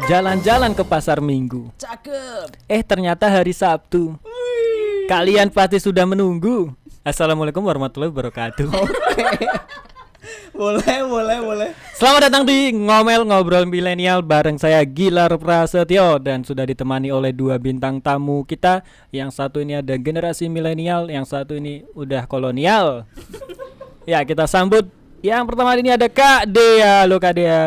Jalan-jalan ke pasar Minggu. Cakep. Ternyata hari Sabtu. Kalian pasti sudah menunggu. Assalamualaikum warahmatullahi wabarakatuh. Boleh. Selamat datang di Ngomel Ngobrol Milenial bareng saya Gilar Prasetyo dan sudah ditemani oleh dua bintang tamu kita. Yang satu ini ada generasi milenial, yang satu ini udah kolonial. Ya, kita sambut. Yang pertama ini ada Kak Dea. Halo Kak Dea.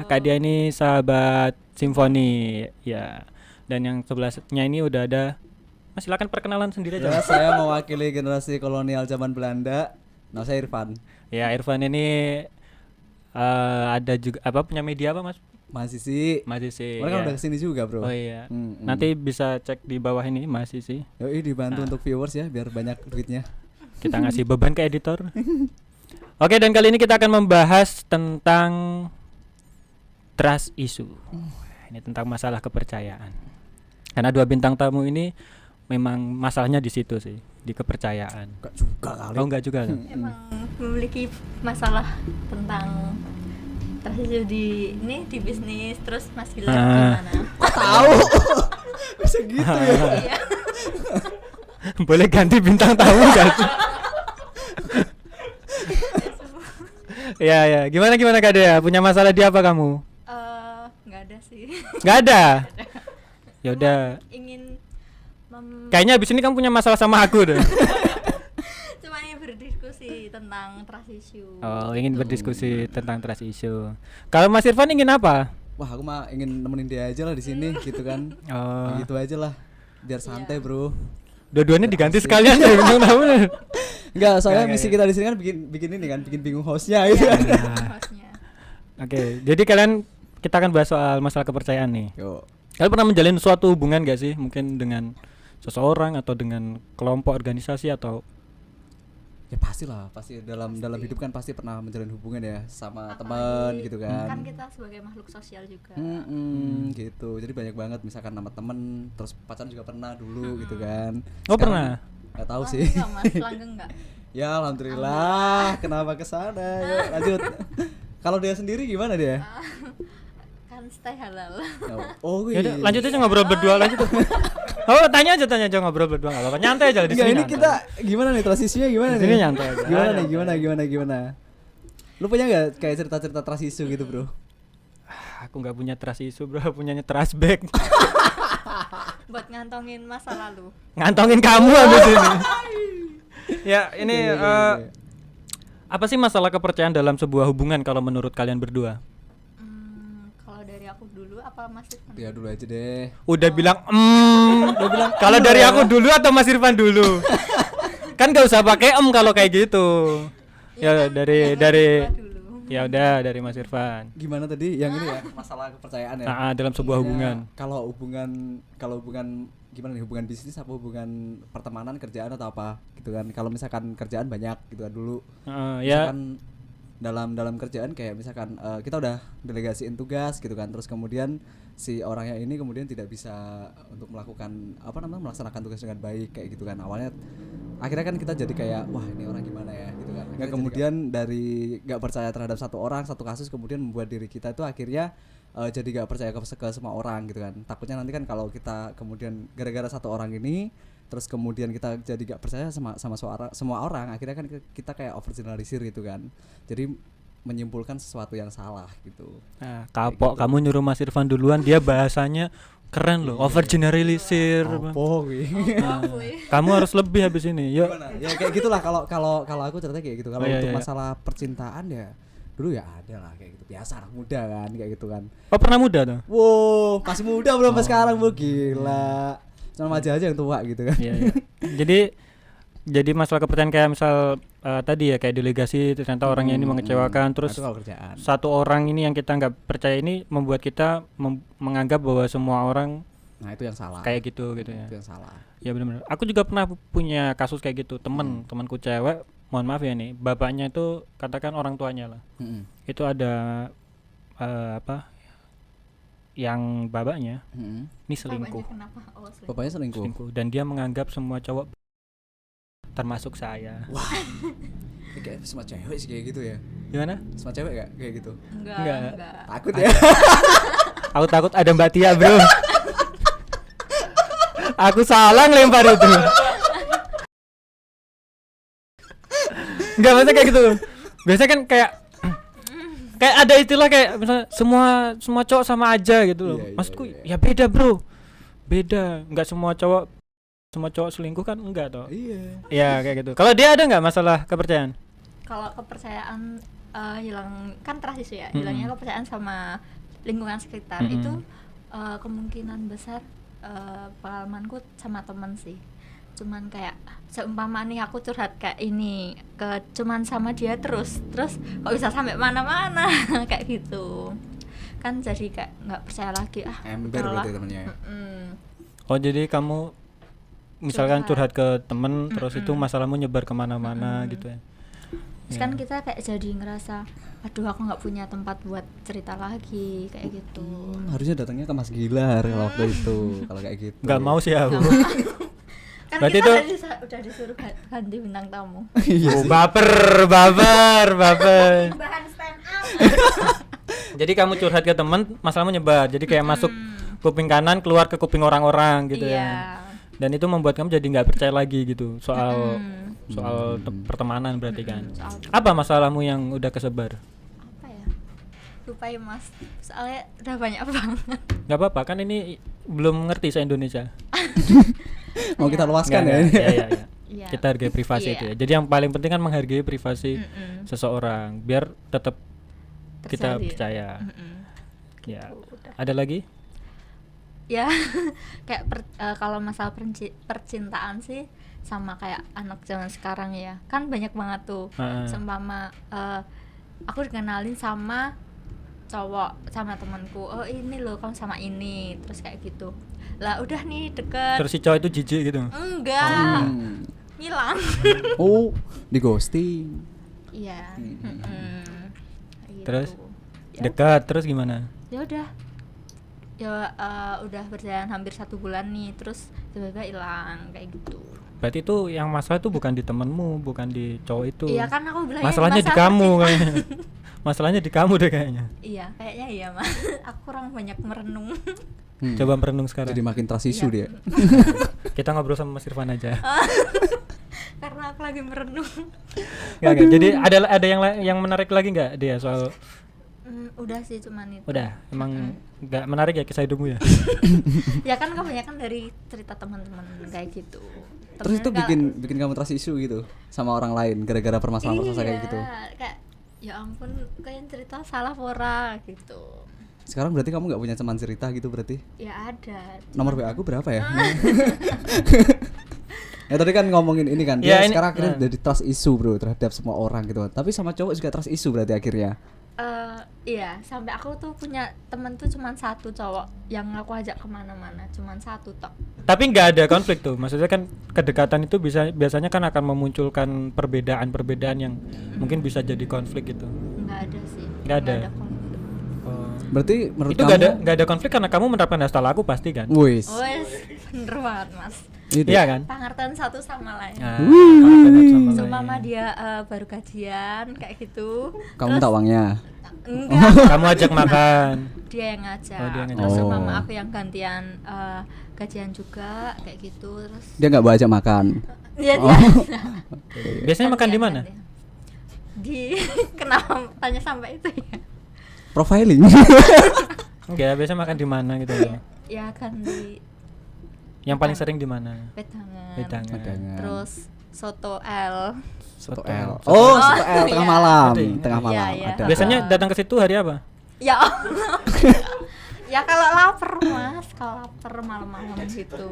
Kak Dea ini sahabat Simfoni ya. Dan yang sebelahnya ini udah ada. Mas, silakan perkenalan sendiri aja. Ya, saya mewakili generasi kolonial zaman Belanda. Nah, saya Irfan. Ya, Irfan ini ada juga punya media apa, Mas? Mahasiswi. Mahasiswi. Mereka Ya. udah kesini juga, bro. Oh iya. Nanti bisa cek di bawah ini mahasiswi. Yoi, dibantu untuk viewers ya, biar banyak duitnya. Kita ngasih beban ke editor. Oke, dan kali ini kita akan membahas tentang trust issue. Ini tentang masalah kepercayaan. Karena dua bintang tamu ini memang masalahnya di situ sih, di kepercayaan. Enggak juga kali. Oh, enggak juga. Emang memiliki masalah tentang trust di bisnis. Terus Mas Gilar gimana? Kok tahu? Bisa gitu ya. Iya. Boleh ganti bintang tamu enggak? Ya. Gimana Kak Dea? Punya masalah di apa kamu? Nggak ada sih. Enggak ada. Ya udah. Ingin Kayaknya abis ini kamu punya masalah sama aku deh. cuma ingin berdiskusi tentang trust issue. Oh, ingin berdiskusi tentang trust issue. Kalau Mas Irfan ingin apa? Wah, aku mah ingin nemenin dia aja lah di sini gitu kan. Oh. Gitu aja lah. Biar santai, Bro. Dua-duanya diganti sekalian ya bintang tamu. Enggak, soalnya Enggak, misi ya. kita di sini kan bikin ini kan, bikin bingung hostnya gitu. Hostnya. Oke, jadi kita akan bahas soal masalah kepercayaan nih. Yo. Kalian pernah menjalin suatu hubungan gak sih? Mungkin dengan seseorang atau dengan kelompok organisasi atau Ya pastilah, pasti dalam hidup kan pasti pernah menjalin hubungan ya sama Apalagi teman gitu Kan kan. kita sebagai makhluk sosial juga. Gitu. Jadi banyak banget misalkan nama temen, terus pacaran juga pernah dulu gitu kan. Oh, pernah? Gak tahu Langgeng sih. nggak, Mas? Langgeng nggak? Ya alhamdulillah. Kenapa kesana? Yuk, lanjut. Kalau dia sendiri gimana dia? Kan stay halal. Oh, Ya udah, lanjut aja ngobrol berdua lanjut. Oh, tanya aja ngobrol berdua enggak apa-apa. Nyantai aja di Enggak, sini. ini nyantai. kita gimana nih transisinya gimana Di sini nih? nyantai aja. Gimana nih? Nyantai. Gimana? Lu punya enggak kayak cerita-cerita trust issue gitu, Bro? Aku enggak punya trust issue, Bro. Punyanya trust back. Buat ngantongin masa lalu. Ngantongin kamu habis ini. Ya, ini Iya. apa sih masalah kepercayaan dalam sebuah hubungan kalau menurut kalian berdua? Kalau dari aku dulu apa Mas Irfan? Ya dulu aja deh. Udah bilang kalau dari aku dulu atau Mas Irfan dulu? Kan gak usah pakai kalau kayak gitu. Ya dari Dulu. ya udah dari Mas Irfan. Gimana tadi yang ini ya masalah kepercayaan ya? Dalam sebuah hubungan. Kalau hubungan gimana nih, hubungan bisnis apa hubungan pertemanan, kerjaan atau apa gitu kan? Kalau misalkan kerjaan banyak gitu kan dulu. Ya. Misalkan dalam kerjaan kayak misalkan kita udah delegasiin tugas gitu kan, terus kemudian si orangnya ini kemudian tidak bisa untuk melaksanakan tugas dengan baik kayak gitu kan. Awalnya akhirnya kan kita jadi kayak wah ini orang gimana ya gitu kan. Kemudian dari nggak percaya terhadap satu kasus kemudian membuat diri kita itu akhirnya jadi gak percaya ke semua orang gitu kan. Takutnya nanti kan kalau kita kemudian gara-gara satu orang ini terus kemudian kita jadi gak percaya sama semua orang, akhirnya kan kita kayak overgeneralisir gitu kan. Jadi menyimpulkan sesuatu yang salah gitu. Nah, kapok kamu nyuruh Mas Irfan duluan, dia bahasanya keren loh, overgeneralisir. Kamu harus lebih habis ini. Yuk. Ya kayak gitulah kalau aku ceritanya kayak gitu. Kalau untuk iya. masalah percintaan ya dulu ya ada lah kayak gitu, biasa anak muda kan kayak gitu kan. Oh, pernah muda tuh? Wow, masih muda belum sampai sekarang, Bu. Gila. Sama aja yang tua gitu kan. Iya. Jadi masalah kepercayaan kayak misal tadi ya kayak delegasi ternyata orangnya ini mengecewakan, terus Itu kalau kerjaan. satu orang ini yang kita nggak percaya ini membuat kita menganggap bahwa semua orang Nah, itu yang salah. kayak gitu ya. Itu yang salah. Ya benar-benar. Aku juga pernah punya kasus kayak gitu, temanku cewek, mohon maaf ya nih, bapaknya itu katakan orang tuanya lah. Itu ada yang bapaknya ini selingkuh. Bapaknya kenapa? Oh, selingkuh. Bapaknya selingkuh. Dan dia menganggap semua cowok termasuk saya. Ini kayak semua cewek sih kayak gitu ya. Gimana? Semua cewek gak kayak gitu? Enggak. Takut ya. Aku takut ada Mbak Tia, bro. Aku salah ngelempar itu. Enggak, maksudnya kayak gitu. Biasanya kan kayak ada istilah kayak misalnya semua cowok sama aja gitu loh. Iya, Maksudku iya. ya beda, bro. Beda. Enggak semua cowok selingkuh kan enggak toh. Iya. Ya kayak gitu. Kalau dia ada nggak masalah kepercayaan? Kalau kepercayaan hilang kan trust isu ya, Mm-mm. hilangnya kepercayaan sama lingkungan sekitar Mm-mm. itu kemungkinan besar pengalamanku sama temen sih. Cuman kayak seumpama nih aku curhat kayak ini ke cuman sama dia terus kok bisa sampai mana-mana kayak gitu kan, jadi kayak nggak percaya lagi Ember udahlah. berarti temennya ya? Oh jadi kamu misalkan curhat ke temen terus itu Mm-mm. masalahmu nyebar kemana-mana gitu ya? Terus kan kita kayak jadi ngerasa aduh aku nggak punya tempat buat cerita lagi kayak gitu. Harusnya datangnya ke Mas Gilar kalau waktu itu. Kalau kayak gitu. Nggak mau sih aku. Kan Berarti kita itu- udah disuruh ganti bintang tamu. Iya Oh, sih. baper. Bahan stand up. Jadi kamu curhat ke temen, masalahmu nyebar. Jadi kayak masuk kuping kanan keluar ke kuping orang-orang gitu Iya. ya. Dan itu membuat kamu jadi nggak percaya lagi gitu soal pertemanan berarti kan. Soal Apa masalahmu yang udah kesebar? apa ya? Lupa ya Mas. Soalnya udah banyak banget. Nggak apa-apa kan ini belum ngerti se-Indonesia. Mau kita luaskan ya. Nggak, iya. Iya. Kita hargai privasi Iya. itu ya. Jadi yang paling penting kan menghargai privasi seseorang biar tetap kita Terjadi. percaya. Ya. Udah. Ada lagi? Ya kayak kalau masalah percintaan sih sama kayak anak zaman sekarang ya kan banyak banget tuh. Heeh. Seumpama aku dikenalin sama cowok sama temanku, oh ini loh kamu sama ini, terus kayak gitu lah udah nih deket. Terus si cowok itu jijik gitu. Enggak ngilang. Oh, di ghosting. Iya. Gitu. Terus? Ya Dekat terus gimana? ya udah udah berjalan hampir 1 bulan nih, terus tiba-tiba hilang kayak gitu. Berarti itu yang masalah itu bukan di temenmu, bukan di cowok itu. Iya kan aku bilang Masalahnya di kamu kayaknya. Masalahnya di kamu deh kayaknya. Iya kayaknya iya Mas. Aku kurang banyak merenung. Coba merenung sekarang. Jadi makin trust issue dia. Kita ngobrol sama Mas Irfan aja. Karena aku lagi merenung. Nggak. Jadi ada yang menarik lagi nggak dia soal Udah sih cuman itu. udah emang nggak menarik ya kisah hidupmu ya? Ya kan kebanyakan dari cerita teman-teman kayak gitu. Terus itu Temen bikin kamu trust issue gitu sama orang lain gara-gara permasalahan kayak gitu. Kayak ya ampun kayak cerita salah pora gitu. Sekarang berarti kamu nggak punya teman cerita gitu berarti? Ya ada. Nomor WA aku berapa ya? Ya tadi kan ngomongin ini kan, Ya, dia ini- sekarang akhirnya jadi trust issue bro terhadap semua orang gitu. Tapi sama cowok juga trust issue berarti akhirnya. Iya, sampai aku tuh punya temen tuh cuman satu cowok yang aku ajak kemana-mana, cuman satu tok. Tapi nggak ada konflik tuh. Maksudnya kan kedekatan itu biasanya kan akan memunculkan perbedaan-perbedaan yang mungkin bisa jadi konflik gitu. Nggak ada sih. Nggak ada. konflik. Berarti menurut Itu kamu nggak ada konflik karena kamu menerapkan hasta laku pasti kan? Wis. Wes, bener banget Mas. Itu. Iya kan? Pengertian satu sama lain. Nah, pengertian sama lain. Seumpama dia baru gajian kayak gitu. Kamu minta uangnya. Enggak, Kamu ajak makan. dia yang ngajak. Oh, dia yang Terus ngajak. seumpama Oh. aku yang gantian gajian juga kayak gitu. Terus Dia nggak bawa ajak makan. dia Biasanya makan di mana? gantian. Di kenapa tanya sampai itu ya? Profiling. Enggak, biasanya makan di mana gitu loh. Ya kan di Yang paling sering di mana? Wedangan. Wedangan. Wedangan. Terus soto L. Soto Soto. L. Oh, soto L tengah iya. malam, Ada ya? tengah malam. Iya, iya. Ada. Biasanya datang ke situ hari apa? Ya Allah. Ya kalau lapar Mas, kalau lapar malam-malam gitu.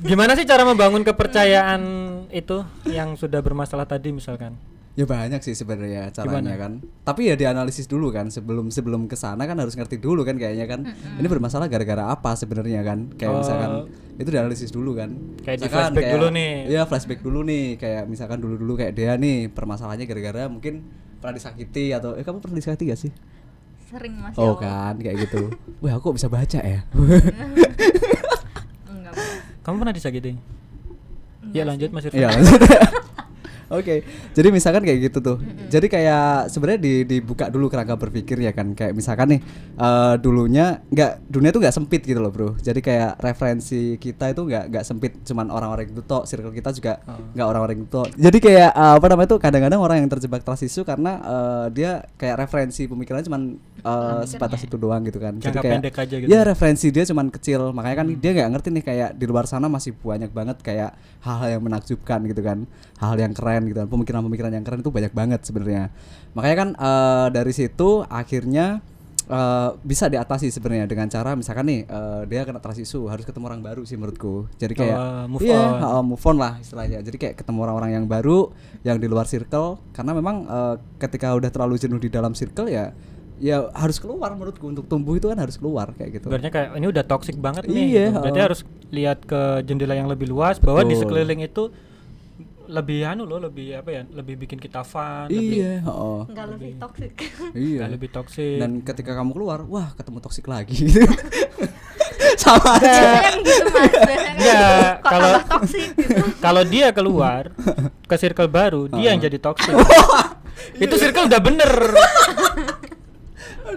Gimana sih cara membangun kepercayaan itu yang sudah bermasalah tadi misalkan? Ya banyak sih sebenarnya caranya Gimana? kan. Tapi ya dianalisis dulu kan sebelum ke sana kan harus ngerti dulu kan kayaknya kan. Ini bermasalah gara-gara apa sebenarnya kan? Kayak Oh. misalkan itu dianalisis dulu kan. Kayak di Misalkan flashback dulu nih. Iya, flashback dulu nih. Kayak misalkan dulu-dulu kayak dia nih permasalahannya gara-gara mungkin pernah disakiti atau kamu pernah disakiti gak sih? Sering Mas. Oh ya Allah. kan kayak gitu. Wah, aku kok bisa baca ya. Enggak Mas. Kamu pernah disakiti? Ya Enggak lanjut sih. Mas Irfan. Iya, lanjut. Oke, jadi misalkan kayak gitu tuh. Jadi kayak sebenarnya dibuka dulu kerangka berpikir ya kan. Kayak misalkan nih dulunya dunia tuh nggak sempit gitu loh bro. Jadi kayak referensi kita itu nggak sempit, cuman orang-orang itu tok. Circle kita juga nggak orang-orang itu tok. Jadi kayak apa namanya tuh kadang-kadang orang yang terjebak trust issue karena dia kayak referensi pemikirannya cuman sebatas itu doang gitu kan. Jadi Jangka kayak pendek aja gitu. ya referensi dia cuman kecil, makanya kan dia nggak ngerti nih kayak di luar sana masih banyak banget kayak hal-hal yang menakjubkan gitu kan, hal yang keren gitu kan, pemikiran-pemikiran yang keren itu banyak banget sebenarnya. Makanya kan dari situ akhirnya bisa diatasi sebenarnya dengan cara misalkan nih dia kena trust issue harus ketemu orang baru sih menurutku. Jadi kayak move on. move on lah istilahnya. Jadi kayak ketemu orang-orang yang baru yang di luar circle karena memang ketika udah terlalu jenuh di dalam circle ya harus keluar menurutku, untuk tumbuh itu kan harus keluar kayak gitu. Berarti kayak ini udah toxic banget Iya, nih gitu. Berarti harus lihat ke jendela yang lebih luas bahwa di Betul. sekeliling itu lebih lebih apa ya, lebih bikin kita fun, Iya, Enggak lebih toksik. iya. nggak lebih toxic. Dan ketika kamu keluar, wah ketemu toksik lagi gitu. Sama aja. Biasanya gitu Mas. Biasanya Nggak, kok kalau- tambah toksik gitu. Kalau dia keluar ke circle baru, dia yang jadi toxic. Itu circle udah bener.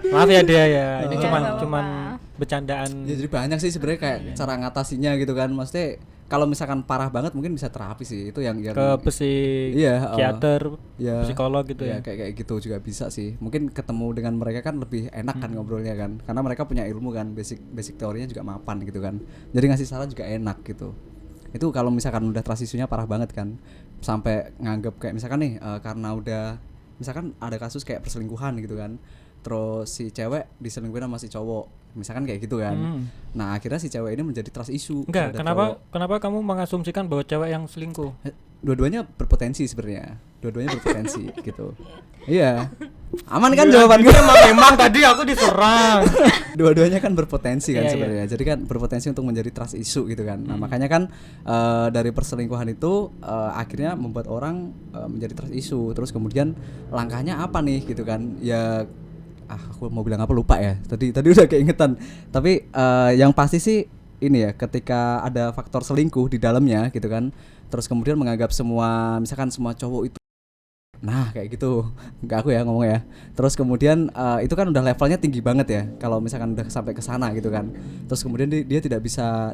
Maaf ya dia ya, ini Iya, cuman nggak cuman apa-apa. bercandaan. Ya jadi banyak sih sebenarnya kayak cara ngatasinya gitu kan. Maksudnya kalau misalkan parah banget mungkin bisa terapi sih. Itu yang Ke Iya, psikiater, ya, psikolog gitu ya. kayak gitu juga bisa sih. Mungkin ketemu dengan mereka kan lebih enak kan ngobrolnya kan, karena mereka punya ilmu kan, basic teorinya juga mapan gitu kan. Jadi ngasih saran juga enak gitu. Itu kalau misalkan udah transisinya parah banget kan, sampai nganggap kayak misalkan nih karena udah misalkan ada kasus kayak perselingkuhan gitu kan, terus si cewek diselingkuhin sama si cowok, misalkan kayak gitu kan. Nah akhirnya si cewek ini menjadi trust issue Enggak, terhadap cowok. kenapa kamu mengasumsikan bahwa cewek yang selingkuh? Dua-duanya berpotensi sebenarnya, dua-duanya berpotensi gitu. Iya, aman kan jawaban gue? Memang tadi aku diserang. Dua-duanya kan berpotensi kan Iya, sebenarnya. Jadi kan berpotensi untuk menjadi trust issue gitu kan. Nah makanya kan dari perselingkuhan itu akhirnya membuat orang menjadi trust issue. Terus kemudian langkahnya apa nih gitu kan? Ya aku mau bilang apa lupa ya. Tadi udah keingetan. Tapi yang pasti sih ini ya, ketika ada faktor selingkuh di dalamnya gitu kan. Terus kemudian menganggap misalkan semua cowok itu, nah kayak gitu, nggak aku ya ngomong ya. Terus kemudian itu kan udah levelnya tinggi banget ya kalau misalkan udah sampai ke sana gitu kan. Terus kemudian dia tidak bisa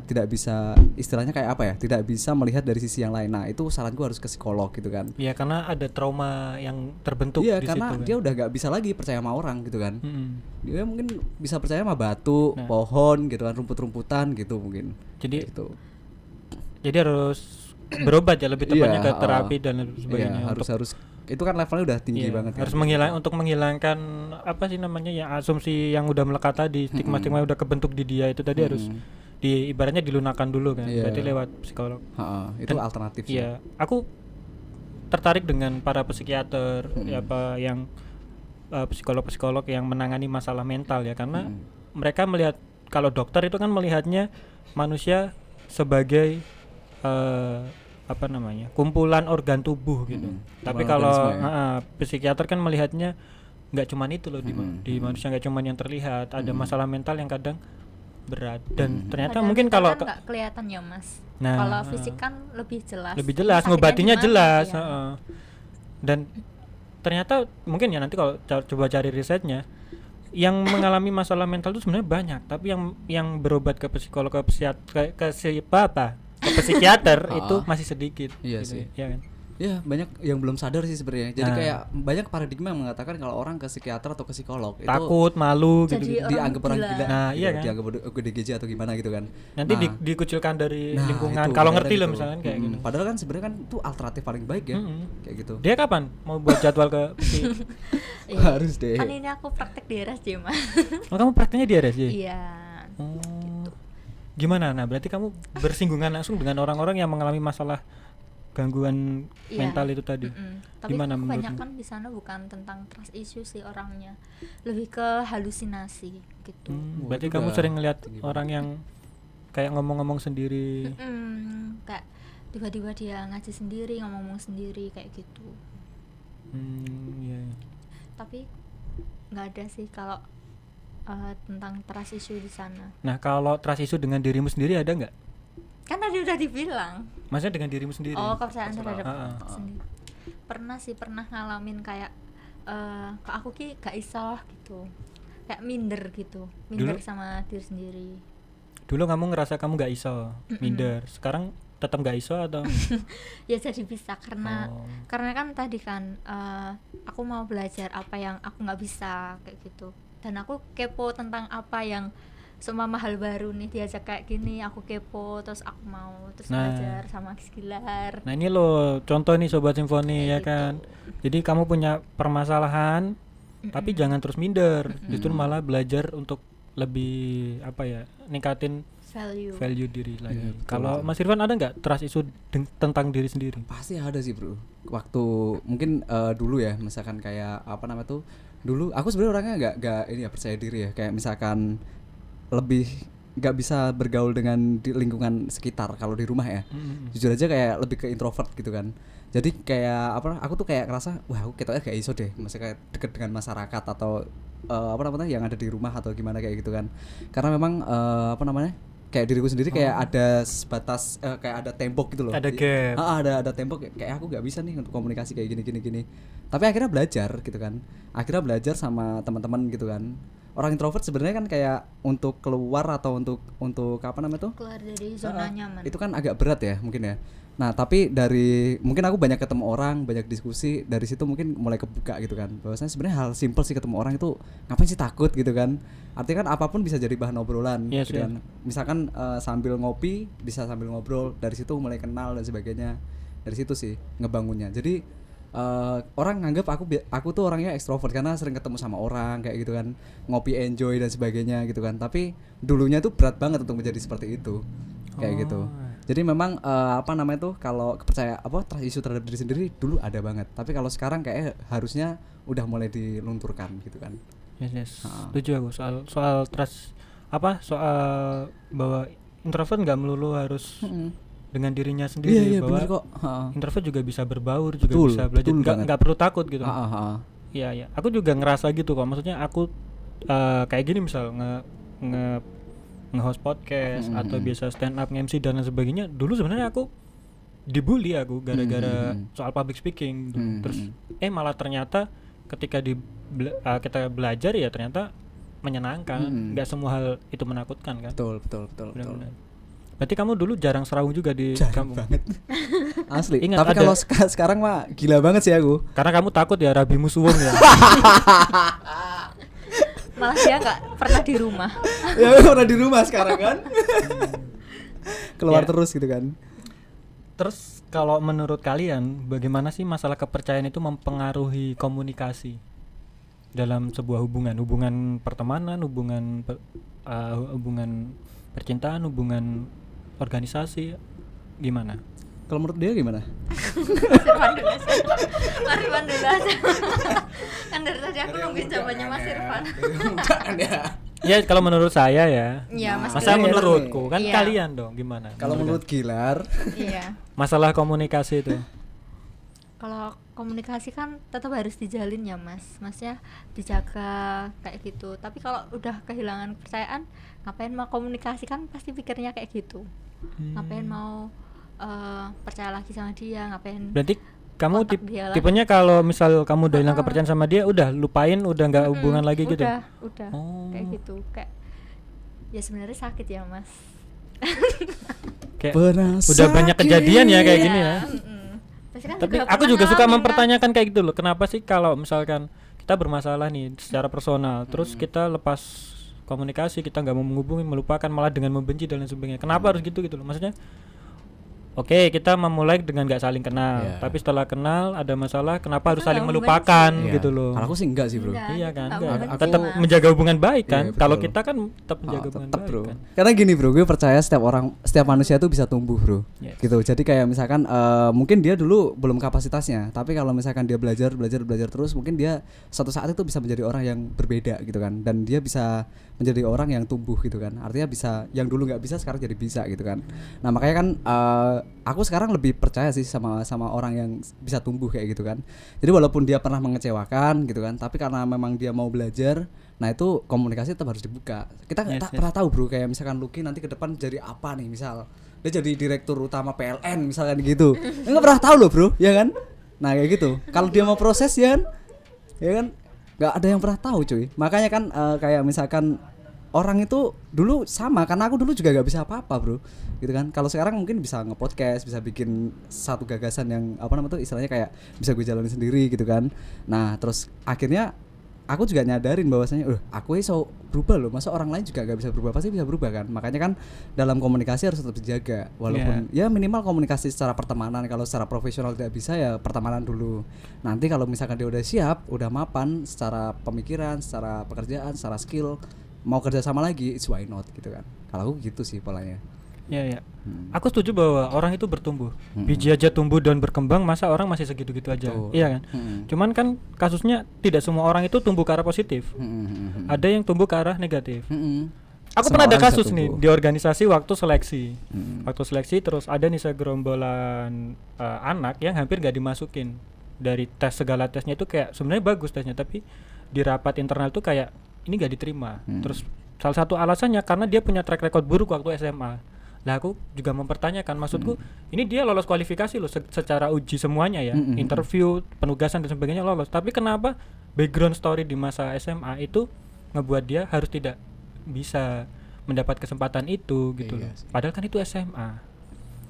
istilahnya kayak apa ya, tidak bisa melihat dari sisi yang lain. Nah itu saranku harus ke psikolog gitu kan. Ya karena ada trauma yang terbentuk Iya di karena situ. dia udah nggak bisa lagi percaya sama orang gitu kan. Dia mungkin bisa percaya sama batu, Nah. pohon gitu kan, rumput-rumputan gitu mungkin. Jadi Gitu. jadi harus berobat ya, lebih tepatnya Iya, ke terapi dan lain Iya, sebagainya. harus itu kan levelnya udah tinggi Iya, banget harus kan. untuk menghilangkan apa sih namanya ya, asumsi yang udah melekat tadi, stigma-stigma yang udah kebentuk di dia itu tadi harus ibaratnya dilunakkan dulu kan. Iya. Berarti lewat psikolog. Itu Dan- alternatif sih. Iya, aku tertarik dengan para psikiater ya, apa yang psikolog-psikolog yang menangani masalah mental ya, karena mereka melihat, kalau dokter itu kan melihatnya manusia sebagai apa namanya, kumpulan organ tubuh gitu. Tapi Kumpulan kalau organisme psikiater kan melihatnya nggak cuman itu loh, di manusia nggak cuman yang terlihat, ada masalah mental yang kadang berat dan ternyata Padahal mungkin kita kalau kan nggak kelihatan ya Mas. Nah, Kalau fisik kan lebih jelas. lebih jelas, Sakitnya ngobatinya di mana, jelas, iya. dan ternyata mungkin ya nanti kalau coba cari risetnya, yang mengalami masalah mental itu sebenarnya banyak, tapi yang berobat ke psikolog, ke psikiater itu masih sedikit. Iya gitu, sih. ya kan? Ya banyak yang belum sadar sih sebenarnya. Jadi Nah. kayak banyak paradigma yang mengatakan kalau orang ke psikiater atau ke psikolog itu Takut, malu Jadi gitu. orang dianggap orang gila. gila. Nah, gitu, iya kan? Dianggap ODGJ atau gimana gitu kan. Nanti Nah, dikucilkan dari nah, lingkungan. itu, Kalau daerah ngerti loh gitu. misalkan kayak gitu. Padahal kan sebenarnya kan itu alternatif paling baik ya. Kayak gitu. Dia kapan mau buat jadwal ke Iya. Harus deh. Kan ini aku praktek di RSJ Mas. Oh, kamu prakteknya di RSJ? Iya. Oh. Gimana? Nah, berarti kamu bersinggungan langsung dengan orang-orang yang mengalami masalah gangguan Iya. mental itu tadi. Tapi Gimana kebanyakan di sana bukan tentang trust issue sih orangnya, lebih ke halusinasi gitu. Wah, Berarti itu kamu udah sering ngeliat tinggi orang yang kayak ngomong-ngomong sendiri. Kayak tiba-tiba dia ngaji sendiri, ngomong sendiri kayak gitu. Iya. Tapi nggak ada sih kalau tentang trust issue di sana. Nah, kalau trust issue dengan dirimu sendiri ada nggak? Kan tadi udah dibilang. Maksudnya dengan dirimu sendiri. Oh, kepercayaan terhadap Heeh. sendiri. Pernah ngalamin kayak kok aku ki gak iso gitu. Kayak minder gitu. Minder Dulu? sama diri sendiri. Dulu kamu ngerasa kamu gak iso, minder. Sekarang tetap gak iso atau? Ya jadi bisa karena Oh. karena kan tadi kan aku mau belajar apa yang aku nggak bisa kayak gitu. Dan aku kepo tentang apa yang seumpama hal baru nih diajak kayak gini, aku kepo terus aku mau terus Nah. belajar sama Gilar. Nah ini loh contoh nih Sobat Simfoni ya Kayak kan. gitu. Jadi kamu punya permasalahan, tapi jangan terus minder. Justru malah belajar untuk lebih apa ya, ningkatin value diri lagi. Iya, betul, Kalau betul. Mas Irfan ada nggak trust issue tentang diri sendiri? Pasti ada sih bro. Waktu mungkin dulu ya, misalkan kayak apa namanya tuh, dulu aku sebenarnya orangnya nggak ini ya, percaya diri ya, kayak misalkan lebih nggak bisa bergaul dengan di lingkungan sekitar kalau di rumah ya. Jujur aja kayak lebih ke introvert gitu kan. Jadi kayak apa, aku tuh kayak ngerasa wah aku ketoknya gak iso deh, masih kayak deket dengan masyarakat atau apa namanya yang ada di rumah atau gimana kayak gitu kan. Karena memang apa namanya, kayak diriku sendiri kayak ada sebatas kayak ada tembok gitu loh. Ada gap. Ada tembok kayak aku nggak bisa nih untuk komunikasi kayak gini. Tapi akhirnya belajar gitu kan. Akhirnya belajar sama teman-teman gitu kan. Orang introvert sebenarnya kan kayak untuk keluar atau untuk apa namanya tuh? Keluar dari zona nyaman. Itu kan agak berat ya mungkin ya. Nah tapi dari mungkin aku banyak ketemu orang, banyak diskusi, dari situ mungkin mulai kebuka gitu kan. Bahwasanya sebenarnya hal simpel sih, ketemu orang itu ngapain sih takut gitu kan. Artinya kan apapun bisa jadi bahan obrolan Yes, gitu kan. Misalkan sambil ngopi bisa sambil ngobrol, dari situ mulai kenal dan sebagainya. Dari situ sih ngebangunnya. Jadi orang nganggap aku tuh orangnya ekstrovert karena sering ketemu sama orang kayak gitu kan, ngopi enjoy dan sebagainya gitu kan. Tapi dulunya tuh berat banget untuk menjadi seperti itu kayak gitu. Jadi memang apa namanya tuh, kalau kepercayaan apa trust issue terhadap diri sendiri dulu ada banget. Tapi kalau sekarang kayak harusnya udah mulai dilunturkan gitu kan. Yes. Setuju aku soal trust soal bahwa introvert nggak melulu harus dengan dirinya sendiri, Iya bahwa bener kok. introvert juga bisa berbaur, juga Betul, bisa belajar, betul banget. nggak perlu takut gitu. Iya. Iya, aku juga ngerasa gitu kok. Maksudnya aku kayak gini misal nge-host podcast atau biasa stand up, MC dan lain sebagainya. Dulu sebenarnya aku dibully aku gara-gara soal public speaking. Terus malah ternyata ketika kita belajar ya ternyata menyenangkan. Nggak semua hal itu menakutkan kan. Betul. Benar-benar. Berarti kamu dulu jarang serawung juga di Jarang kampung? banget. Asli. Ingat Tapi ada- kalau sekarang mah gila banget sih aku. Karena kamu takut ya rabimu suwung ya. Malah dia nggak pernah di rumah. Ya udah di rumah sekarang kan. Keluar Ya. terus gitu kan. Terus kalau menurut kalian bagaimana sih masalah kepercayaan itu mempengaruhi komunikasi dalam sebuah hubungan pertemanan, hubungan percintaan, hubungan organisasi, gimana? Kalau menurut dia gimana? Mas Irfan dulu aja. Mas Irfan dulu aja. Kan dari tadi aku nungguin jawabannya Mas Irfan. Ya kalau menurut saya ya. Iya, Mas Masa Gilar. menurutku kan Iya. kalian dong gimana? Kalau menurut Gilar, Iya. masalah komunikasi itu. Kalau komunikasi kan tetap harus dijalin ya Mas. Masnya dijaga kayak gitu. Tapi kalau udah kehilangan kepercayaan, ngapain mau komunikasi, kan pasti pikirnya kayak gitu. Ngapain mau percaya lagi sama dia, ngapain. Berarti kamu Kontak dia lagi. tipenya kalau misal kamu udah hilang kepercayaan sama dia, udah lupain, udah nggak hubungan lagi gitu. Udah Oh. kayak gitu. Kayak ya sebenarnya sakit ya Mas. Kayak pernah udah banyak sakit. kejadian ya kayak gini ya. Iya, Pasti kan Tapi aku pernah juga suka ngalamin, kan? mempertanyakan kayak gitu loh. Kenapa sih kalau misalkan kita bermasalah nih secara personal, terus kita lepas komunikasi, kita nggak mau menghubungi, melupakan, malah dengan membenci dan lain sebagainya. Kenapa harus gitu loh? Maksudnya oke, kita memulai dengan nggak saling kenal, Iya. tapi setelah kenal ada masalah, kenapa harus Kita saling nggak melupakan Iya. gitu loh? Kalau aku sih enggak sih bro. Enggak. Iya kita kan, nggak enggak. membenci, Tetap Mas. menjaga hubungan baik kan. Iya, betul. Kalau kita kan tetap menjaga hubungan Tetap baik bro. kan. Karena gini bro, gue percaya setiap manusia tuh bisa tumbuh bro. Yes. Gitu. Jadi kayak misalkan mungkin dia dulu belum kapasitasnya, tapi kalau misalkan dia belajar terus, mungkin dia suatu saat itu bisa menjadi orang yang berbeda gitu kan. Dan dia bisa menjadi orang yang tumbuh gitu kan. Artinya bisa, yang dulu nggak bisa sekarang jadi bisa gitu kan. Nah makanya kan aku sekarang lebih percaya sih sama orang yang bisa tumbuh kayak gitu kan. Jadi walaupun dia pernah mengecewakan gitu kan, tapi karena memang dia mau belajar, nah itu komunikasi tetap harus dibuka. Kita nggak Yes, yes. pernah tahu bro, kayak misalkan Lucky nanti ke depan jadi apa nih misal. dia jadi direktur utama PLN misalkan gitu. Enggak pernah tahu loh, Bro, ya kan? Nah, kayak gitu. Kalau dia mau proses ya kan nggak ada yang pernah tahu, cuy. Makanya kan kayak misalkan orang itu dulu sama, karena aku dulu juga nggak bisa apa-apa, Bro, gitu kan. Kalau sekarang mungkin bisa nge-podcast, bisa bikin satu gagasan yang apa namanya tuh istilahnya kayak bisa gue jalanin sendiri gitu kan. Nah terus akhirnya aku juga nyadarin bahwasanya aku iso berubah loh, masa orang lain juga gak bisa berubah, pasti bisa berubah kan. Makanya kan dalam komunikasi harus tetap dijaga, walaupun ya minimal komunikasi secara pertemanan. Kalau secara profesional tidak bisa, ya pertemanan dulu. Nanti kalau misalkan dia udah siap, udah mapan secara pemikiran, secara pekerjaan, secara skill, mau kerja sama lagi, it's why not gitu kan. Kalau aku gitu sih polanya. Ya. Aku setuju bahwa orang itu bertumbuh. Biji aja tumbuh dan berkembang, masa orang masih segitu-gitu aja. Iya kan? Cuman kan kasusnya tidak semua orang itu tumbuh ke arah positif. Ada yang tumbuh ke arah negatif. Aku pernah ada kasus nih di organisasi waktu seleksi. Waktu seleksi terus ada nih segerombolan anak yang hampir gak dimasukin. Dari tes, segala tesnya itu kayak sebenarnya bagus tesnya, tapi di rapat internal tuh kayak ini gak diterima. Terus salah satu alasannya karena dia punya track record buruk waktu SMA. Lah aku juga mempertanyakan, maksudku ini dia lolos kualifikasi loh secara uji semuanya ya, interview, penugasan dan sebagainya lolos, tapi kenapa background story di masa SMA itu ngebuat dia harus tidak bisa mendapat kesempatan itu gitu loh. Padahal kan itu SMA.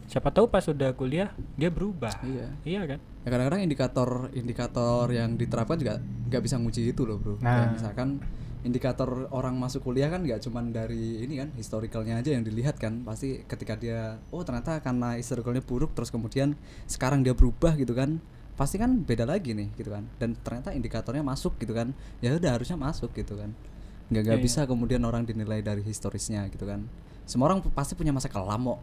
Siapa tahu pas sudah kuliah dia berubah. Iya kan? Ya kadang-kadang indikator yang diterapkan juga nggak bisa nguji itu loh, Bro. Kayak misalkan indikator orang masuk kuliah kan nggak cuman dari ini kan, historicalnya aja yang dilihat kan. Pasti ketika dia ternyata karena historicalnya buruk terus kemudian sekarang dia berubah gitu kan, pasti kan beda lagi nih gitu kan. Dan ternyata indikatornya masuk gitu kan, ya udah harusnya masuk gitu kan. Nggak bisa kemudian orang dinilai dari historisnya gitu kan. Semua orang pasti punya masa kelam kok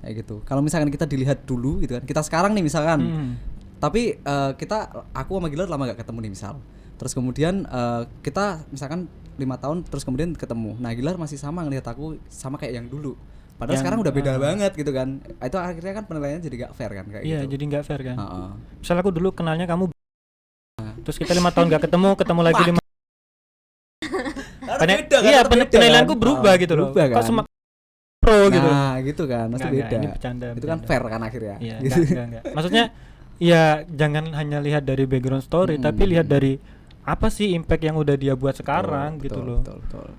kayak gitu. Kalau misalkan kita dilihat dulu gitu kan, kita sekarang nih misalkan tapi aku sama Gilar lama gak ketemu nih misal. Terus kemudian kita misalkan 5 tahun terus kemudian ketemu. Nah Gilar masih sama ngelihat aku sama kayak yang dulu. Padahal sekarang udah beda banget gitu kan. Itu akhirnya kan penilaiannya jadi gak fair kan kayak gitu. Iya, jadi gak fair kan. Misal aku dulu kenalnya kamu terus kita 5 tahun gak ketemu lagi 5. Iya, penilaianku berubah gitu loh. Kok semakin pro gitu. Nah, gitu kan. Pasti beda. Ini bercanda, itu kan fair kan akhirnya. Iya, enggak. Maksudnya ya jangan hanya lihat dari background story, tapi lihat dari apa sih impact yang udah dia buat sekarang gitu loh. Betul.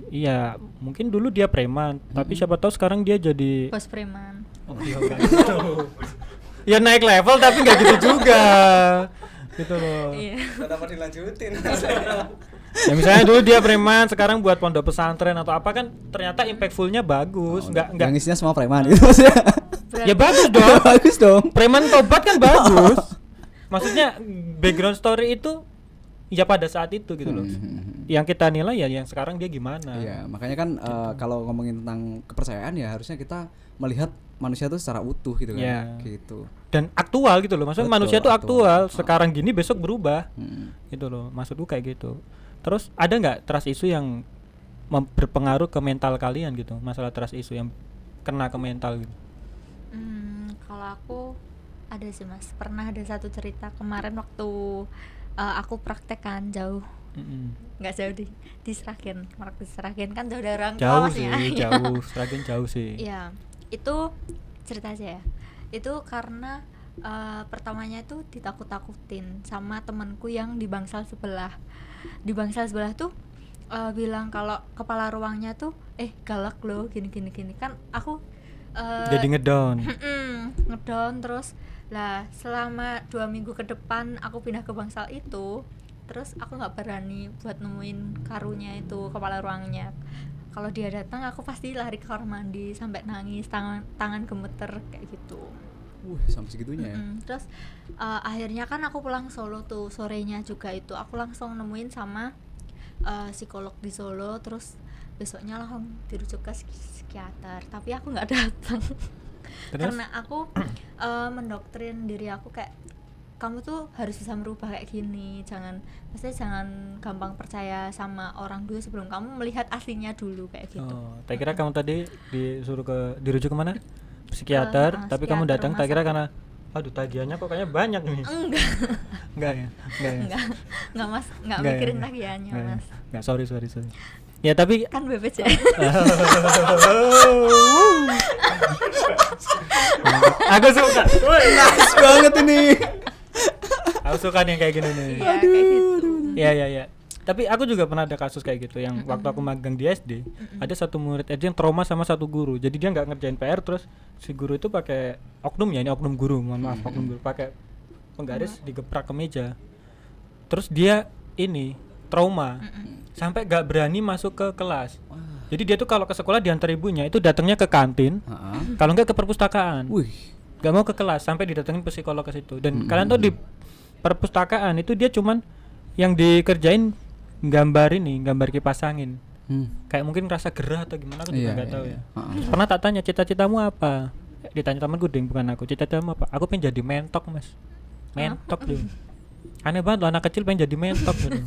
Iya, mungkin dulu dia preman, tapi siapa tahu sekarang dia jadi bos preman. Oh iya gitu. Ya naik level tapi nggak gitu juga. Gitu loh. Iya. Kenapa dilanjutin? Ya misalnya dulu dia preman, sekarang buat pondok pesantren atau apa kan ternyata impactfulnya bagus. Nggak yang isinya semua preman gitu maksudnya. Ya bagus dong. Bagus dong. Preman tobat kan bagus. Maksudnya background story itu ya pada saat itu gitu loh. Yang kita nilai ya yang sekarang dia gimana. Iya, makanya kan kalau ngomongin tentang kepercayaan ya harusnya kita melihat manusia itu secara utuh gitu kan. Gitu. Dan aktual gitu loh. Maksudnya manusia itu aktual. Sekarang gini besok berubah. Gitu loh. Maksudku kayak gitu. Terus ada nggak trust issue yang berpengaruh ke mental kalian gitu? Masalah trust issue yang kena ke mental gitu. Kalau aku ada sih Mas. Pernah ada satu cerita kemarin waktu aku praktekan jauh. Nggak jauh di Sragen. Di Sragen kan jauh dari orang tua jauh maksudnya. sih, jauh. Sragen jauh sih. Iya. Itu cerita aja ya. Itu karena pertamanya itu ditakut-takutin sama temanku yang di bangsal sebelah. Di bangsal sebelah tuh bilang kalau kepala ruangnya tuh galak loh gini kan aku jadi ngedown terus lah selama 2 minggu ke depan aku pindah ke bangsal itu, terus aku nggak berani buat nemuin karunya itu, kepala ruangnya. Kalau dia datang aku pasti lari ke kamar mandi sampai nangis, tangan gemeter kayak gitu. Sampai segitunya ya. Terus akhirnya kan aku pulang Solo tuh, sorenya juga itu aku langsung nemuin sama psikolog di Solo. Terus besoknya langsung dirujuk ke psikiater, tapi aku nggak datang. Karena aku mendoktrin diri aku kayak kamu tuh harus bisa merubah kayak gini, jangan gampang percaya sama orang dulu sebelum kamu melihat aslinya dulu kayak gitu. Tak kira kamu tadi dirujuk kemana? Psikiater, tapi kamu datang tak kira karena aduh tagihannya kok kayaknya banyak nih. Enggak Mas, enggak mikirin tagihannya Mas. Enggak, sorry. Ya tapi Kan BPJS. aku suka. Nice banget ini. Aku suka yang kayak gini nih. Iya kayak gitu. Iya. Tapi aku juga pernah ada kasus kayak gitu yang waktu aku magang di SD, ada satu murid SD yang trauma sama satu guru. Jadi dia nggak ngerjain PR, terus si guru itu pakai oknum ya, ini oknum guru, mohon maaf oknum guru, pakai penggaris digeprak ke meja. Terus dia ini trauma sampai nggak berani masuk ke kelas. Jadi dia tuh kalau ke sekolah diantar ibunya itu datangnya ke kantin, kalau nggak ke perpustakaan. Wih. Gak mau ke kelas sampai didatengin psikolog ke situ. Dan kalian tahu di perpustakaan itu dia cuman yang dikerjain gambar kipas angin. Kayak mungkin rasa gerah atau gimana aku juga nggak tahu ya. Pernah tak tanya cita-citamu apa? Ditanya temanku ding, bukan aku. Cita-citamu apa? Aku pengen jadi mentok, Mas. Mentok loh. Aneh banget loh, anak kecil pengen jadi mentok gitu.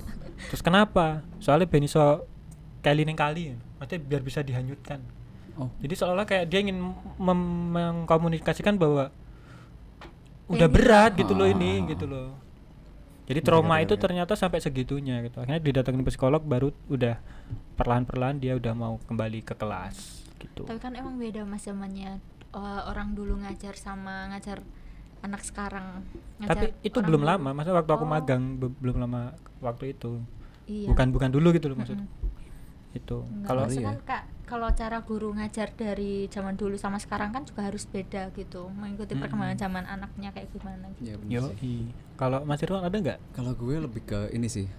Terus kenapa? Soalnya ben iso kali ning kali. Maksudnya biar bisa dihanyutkan. Oh. Jadi seolah kayak dia ingin mengkomunikasikan bahwa udah Ini berat gitu loh ini gitu loh. Jadi trauma itu ternyata sampai segitunya gitu. Akhirnya didatengin psikolog baru udah perlahan-perlahan dia udah mau kembali ke kelas gitu. Tapi kan emang beda Mas zamannya orang dulu ngajar sama ngajar anak sekarang. Tapi itu belum lama, maksudnya waktu aku magang belum lama waktu itu. Iya. Bukan dulu gitu loh maksudnya. Itu. Kalau Iya. kan Kak, kalau cara guru ngajar dari zaman dulu sama sekarang kan juga harus beda gitu, mengikuti perkembangan zaman anaknya kayak gimana gitu. Iya, bener Yo, sih. kalau Mas Irwan ada nggak? Kalau gue lebih ke ini sih,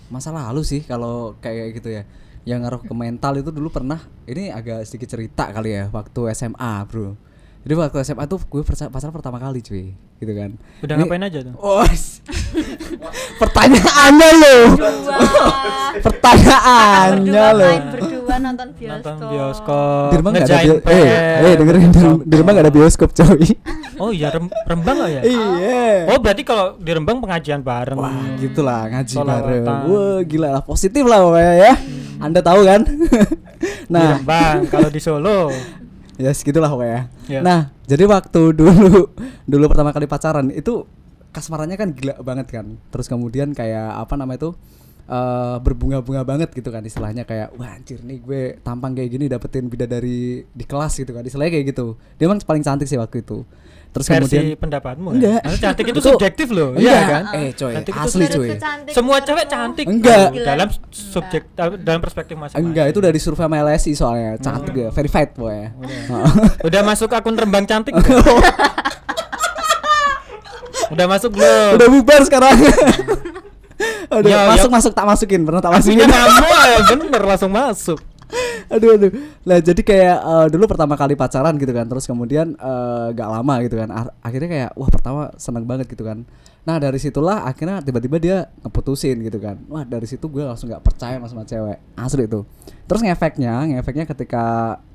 masa lalu sih kalau kayak gitu ya. Yang ngaruh ke mental itu dulu pernah, ini agak sedikit cerita kali ya, waktu SMA bro. Jadi waktu SMA tuh gue pacaran pertama kali cuy, gitu kan. Udah Ini- ngapain aja tuh? Oh, pertanyaannya loh. Pertanyaannya loh. Berdua nonton bioskop. Nonton bioskop. Di rumah nggak ada ngerjain PR. dengerin di rumah nggak ada bioskop coy. Oh iya Rembang nggak ya? Iya. Oh berarti kalau di Rembang pengajian bareng. Wah, gitulah ngaji Sholawatan. bareng. Wah, gila lah, positif lah pokoknya ya. Anda tahu kan? Di Nah, Rembang, kalau di Solo. ya segitulah pokoknya. Ya. Nah, jadi waktu dulu pertama kali pacaran itu kasmarannya kan gila banget kan. Terus kemudian kayak apa nama itu? Berbunga-bunga banget gitu kan istilahnya, kayak wah anjir nih gue tampang kayak gini dapetin bidadari di kelas gitu kan, istilahnya kayak gitu. Dia emang paling cantik sih waktu itu. Terus Versi kemudian pendapatmu Enggak. kan? Maksudnya cantik itu Itu- subjektif loh. Iya enggak kan? coy, Cantik itu asli coy. Semua cewek cantik. Enggak. Dalam subjek dalam perspektif masing-masing. Enggak, itu dari survei sama LSI soalnya, cantik ya, verified pokoknya. Udah masuk akun Rembang cantik. nggak? Udah masuk belum? Udah bubar sekarang. Aduh, Ya, masuk tak masukin, pernah tak Aslinya masukin. kamu ya bener langsung masuk. aduh. Lah jadi kayak dulu pertama kali pacaran gitu kan, terus kemudian gak lama gitu kan. Akhirnya kayak wah pertama seneng banget gitu kan. Nah dari situlah akhirnya tiba-tiba dia ngeputusin gitu kan. Wah dari situ gue langsung gak percaya sama cewek, asli itu. Terus ngefeknya ketika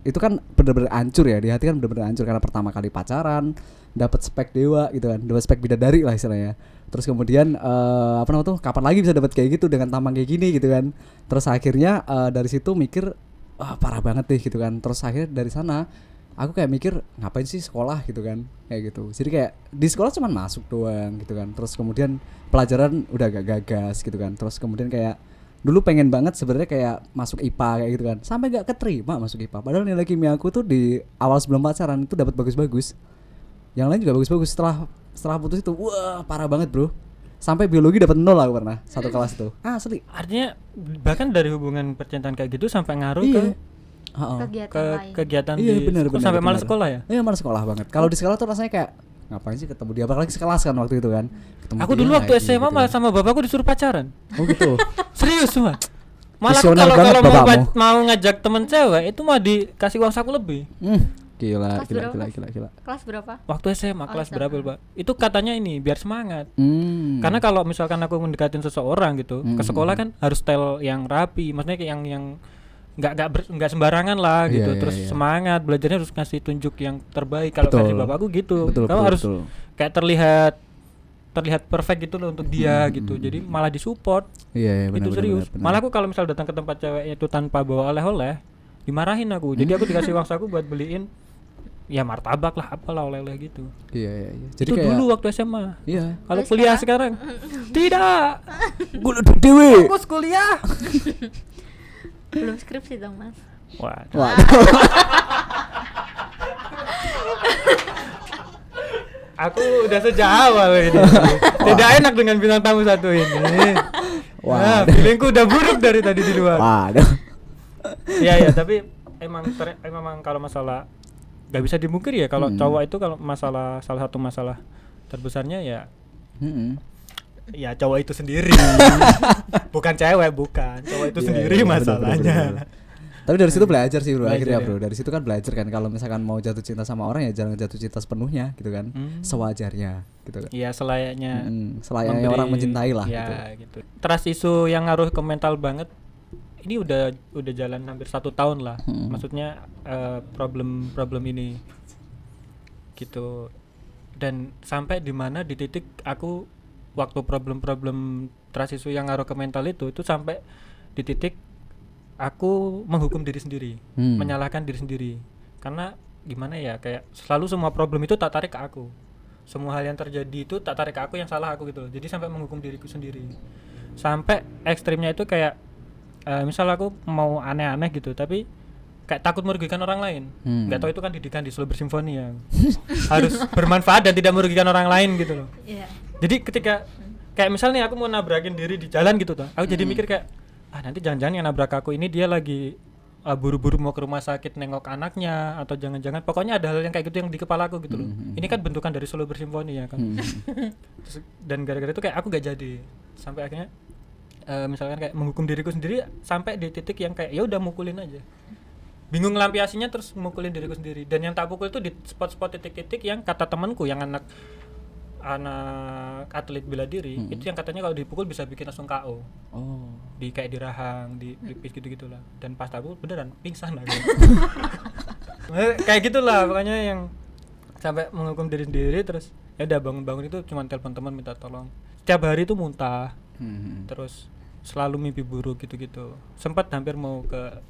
itu kan bener-bener hancur ya, di hati kan bener-bener hancur karena pertama kali pacaran dapat spek dewa gitu kan, dapat spek bidadari lah istilahnya. Terus kemudian apa namanya tuh, kapan lagi bisa dapat kayak gitu dengan tampang kayak gini gitu kan. Terus akhirnya dari situ mikir wah parah banget deh gitu kan. Terus akhirnya dari sana aku kayak mikir ngapain sih sekolah gitu kan, kayak gitu. Jadi kayak di sekolah cuman masuk doang gitu kan. Terus kemudian pelajaran udah gak gagas gitu kan. Terus kemudian kayak dulu pengen banget sebenarnya kayak masuk IPA kayak gitu kan, sampai gak keterima masuk IPA. Padahal nilai kimia aku tuh di awal sebelum pacaran itu dapat bagus-bagus. Yang lain juga bagus-bagus. Setelah putus itu wah parah banget bro. Sampai biologi dapat 0 aku pernah satu kelas itu. Asli. Artinya bahkan dari hubungan percintaan kayak gitu sampai ngaruh Iya. ke Kegiatan ke lain. kegiatan Iya di benar kok benar. sampai benar. malas sekolah ya? Iya malas sekolah banget. Kalau di sekolah tuh rasanya kayak ngapain sih ketemu dia, apalagi sekelas kan waktu itu kan. Ketemu Aku dia dulu waktu lagi SMA gitu malah kan. sama bapakku disuruh pacaran. Oh gitu. Serius semua. Malah aku Visioner kalau banget kalau mau, bapakmu. mau ngajak temen cewek itu mah dikasih uang saku lebih. Gila, Kelas gila, berapa, gila, Mas? gila. Kelas berapa? Waktu SMA kelas SMA. berapa, Pak? Itu katanya ini biar semangat. Hmm. Karena kalau misalkan aku mendekatin seseorang gitu, ke sekolah kan harus style yang rapi, maksudnya kayak yang nggak sembarangan lah Iya, gitu. iya, Terus iya. semangat, belajarnya harus ngasih tunjuk yang terbaik. Kalau Betul. versi bapakku gitu. Betul, Kamu betul, harus betul. kayak terlihat perfect gitu loh untuk dia gitu. Jadi malah disupport. Iya, iya, benar, Itu benar, serius. benar, benar. Malah aku kalau misal datang ke tempat cewek itu tanpa bawa oleh-oleh, dimarahin aku. Jadi aku dikasih uang saku buat beliin ya martabak lah, apalah oleh-oleh gitu. Iya, iya, iya. Jadi Itu kayak dulu waktu SMA. iya. Kalau Terus kuliah sekarang tidak. Gue udah dewe. Fokus kuliah. Belum skripsi dong mas. Wah. Wah. Aku udah sejak awal ini. Tidak enak dengan bintang tamu satu ini. Wah, feelingku udah buruk dari tadi di luar. Waduh. Iya, tapi emang kalau masalah nggak bisa dimungkiri ya kalau cowok itu kalau masalah salah satu masalah terbesarnya ya ya cowok itu sendiri. Bukan cewek, bukan. Cowok itu sendiri masalahnya. Bener. Tapi dari situ belajar sih bro, Belajar akhirnya ya. bro. Dari situ kan belajar kan kalau misalkan mau jatuh cinta sama orang ya jangan jatuh cinta sepenuhnya gitu kan. Sewajarnya gitu kan. Iya, selayaknya. Selayaknya orang mencintai lah ya, gitu. Trust isu yang ngaruh ke mental banget. Ini udah jalan hampir 1 tahun lah. Maksudnya problem ini gitu. Dan sampai di mana di titik aku waktu problem trust isu yang ngaruh ke mental itu sampai di titik aku menghukum diri sendiri, menyalahkan diri sendiri. Karena gimana ya, kayak selalu semua problem itu tak tarik ke aku. Semua hal yang terjadi itu tak tarik ke aku, yang salah aku gitu loh. Jadi sampai menghukum diriku sendiri. Sampai ekstrimnya itu kayak misal aku mau aneh-aneh gitu, tapi kayak takut merugikan orang lain. Nggak tahu itu kan didikan di solo bersimfoni ya. Harus bermanfaat dan tidak merugikan orang lain gitu loh. Iya. Jadi ketika kayak misalnya aku mau nabrakin diri di jalan gitu tuh, aku jadi mikir kayak nanti jangan-jangan yang nabrak aku ini dia lagi buru-buru mau ke rumah sakit nengok anaknya, atau jangan-jangan pokoknya ada hal yang kayak gitu yang di kepala aku gitu loh. Ini kan bentukan dari solo bersimfoni ya kan. Terus, dan gara-gara itu kayak aku gak jadi sampai akhirnya misalkan kayak menghukum diriku sendiri sampai di titik yang kayak ya udah mukulin aja. Bingung ngelampiasinya terus mukulin diriku sendiri. Dan yang tak pukul itu di spot-spot titik-titik yang kata temanku yang anak atlet bela diri itu yang katanya kalau dipukul bisa bikin langsung KO. Di kayak di rahang, di pipis gitu-gitulah. Dan pas tak pukul beneran pingsan aku. Kayak gitulah pokoknya yang sampai menghukum diri sendiri. Terus ya udah bangun-bangun itu cuma telepon teman minta tolong. Setiap hari itu muntah. Terus selalu mimpi buruk gitu-gitu. Sempat hampir mau ke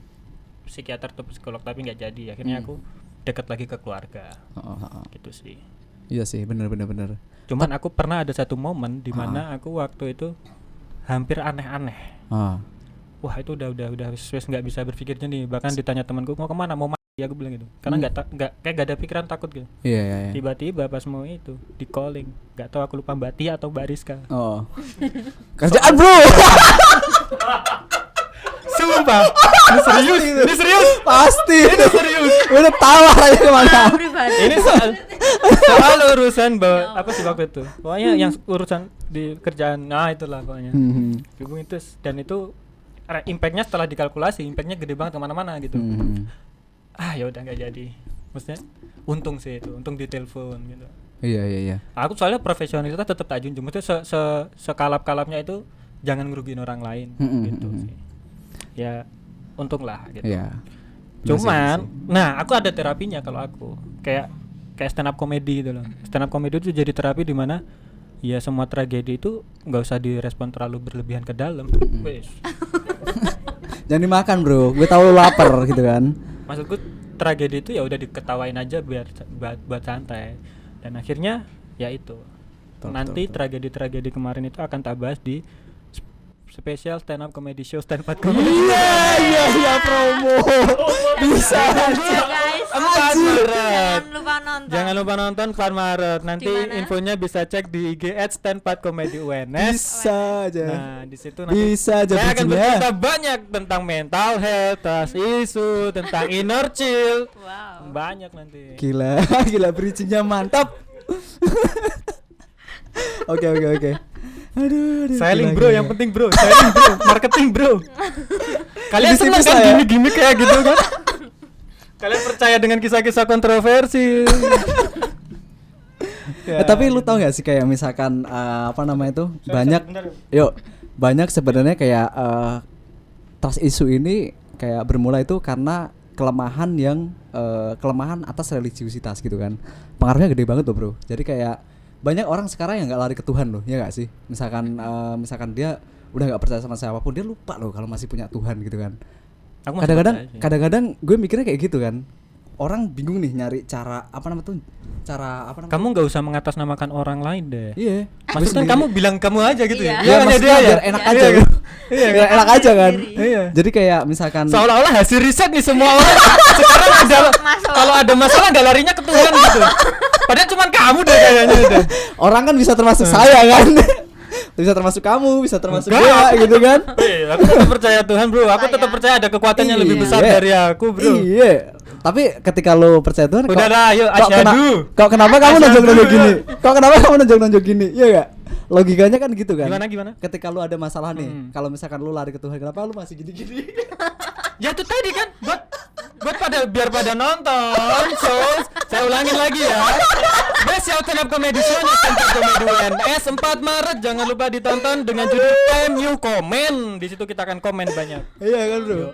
psikiater atau psikolog tapi nggak jadi. Akhirnya aku dekat lagi ke keluarga. Gitu sih. Iya sih, benar. Cuman aku pernah ada satu momen di mana aku waktu itu hampir aneh-aneh. Wah, itu udah nggak bisa berpikirnya nih. Bahkan ditanya temanku mau kemana, mau mati, aku bilang gitu. Karena kayak gak ada pikiran takut gitu. Iya. Tiba-tiba pas mau itu di calling, nggak tahu aku lupa Mbak Tia atau Mbak Rizka. Kerjaan bro. Sumpah, ini serius, Pasti. ini serius. Udah tahu arahnya kemana. Ini soal urusan apa sih waktu itu? Pokoknya yang urusan di kerjaan, nah itulah pokoknya. Hubungin terus dan itu impactnya setelah dikalkulasi, impactnya gede banget kemana-mana gitu. Ya udah nggak jadi. Maksudnya untung sih itu, untung ditelepon gitu. Iya. Aku soalnya profesionalitas tetap tak junjung. Maksudnya sekalap-kalapnya itu jangan ngerugiin orang lain gitu sih. Ya untung lah gitu. Iya. Cuman, nah aku ada terapinya kalau aku kayak stand up comedy gitu loh. Stand up comedy itu jadi terapi di mana ya semua tragedi itu nggak usah direspon terlalu berlebihan ke dalam. Wes. Jangan dimakan bro, gue tahu lu lapar gitu kan. Maksudku tragedi itu ya udah diketawain aja biar buat santai. Dan akhirnya ya itu. Nanti tragedi-tragedi kemarin itu akan tak bahas di spesial stand up comedy show stand up comedy. Iya promo. Bisa. Guys, 4 Maret. jangan lupa nonton. Jangan lupa nonton 4 Maret. Nanti Dimana? infonya bisa cek di IG @stand4comedyUNS. Bisa aja. Nah, di situ nanti Bisa aja saya akan bridging-nya. bercerita banyak tentang mental health, trust isu, tentang inner chill. Wow. Banyak nanti. Gila bridging-nya mantap. Oke. Aduh, Selling gila, bro, gila. yang penting bro, selling bro, marketing bro. Kalian senang Bisnis kan lah ya. gimmick-gimmick kayak gitu kan? Kalian percaya dengan kisah-kisah kontroversi? Tapi lu tau gak sih kayak misalkan apa namanya itu banyak sebenarnya kayak trust issue ini kayak bermula itu karena kelemahan atas religiusitas gitu kan. Pengaruhnya gede banget tuh bro. Jadi kayak banyak orang sekarang yang nggak lari ke Tuhan loh, ya nggak sih? Misalkan dia udah nggak percaya sama siapapun, dia lupa loh kalau masih punya Tuhan gitu kan. Aku masih percaya sih. Kadang-kadang gue mikirnya kayak gitu kan. orang bingung nih nyari cara apa namanya tuh, cara apa namanya? Kamu nggak usah mengatasnamakan orang lain deh. Iya. Maksudnya kamu bilang kamu aja gitu Iya. ya? Iya, hanya maksudnya dia biar ya? enak Iya. aja gitu. Iya, biar enak aja kan. Sendiri. Iya. Jadi kayak misalkan Seolah-olah hasil riset nih semua orang sekarang ada Masuk. kalau ada masalah nggak larinya ke Tuhan gitu. Padahal cuma kamu deh kayaknya deh. orang kan bisa termasuk saya kan. Bisa termasuk kamu, bisa termasuk Enggak. dia gitu kan. Aku tetap percaya Tuhan bro. Aku tetap Saya. percaya ada kekuatan yang lebih Iya. besar dari aku bro. Iya. Tapi ketika lo percaya Tuhan, Udah lah, yuk asyhadu. kok kenapa kamu Asyhadu. nonjok-nonjok gini? Kok kenapa kamu nonjok-nonjok gini? Iya gak? Logikanya kan gitu kan. Gimana? Ketika lu ada masalah nih, kalau misalkan lu lari ke Tuhan, kenapa lu masih gini-gini? Ya itu tadi kan buat biar pada nonton. So, saya ulangin lagi ya. Best Stand Up Comedy Show Stand Up Comedy UNS 4 Maret jangan lupa ditonton dengan judul Time You Comment. Di situ kita akan komen banyak. Iya kan, Bro?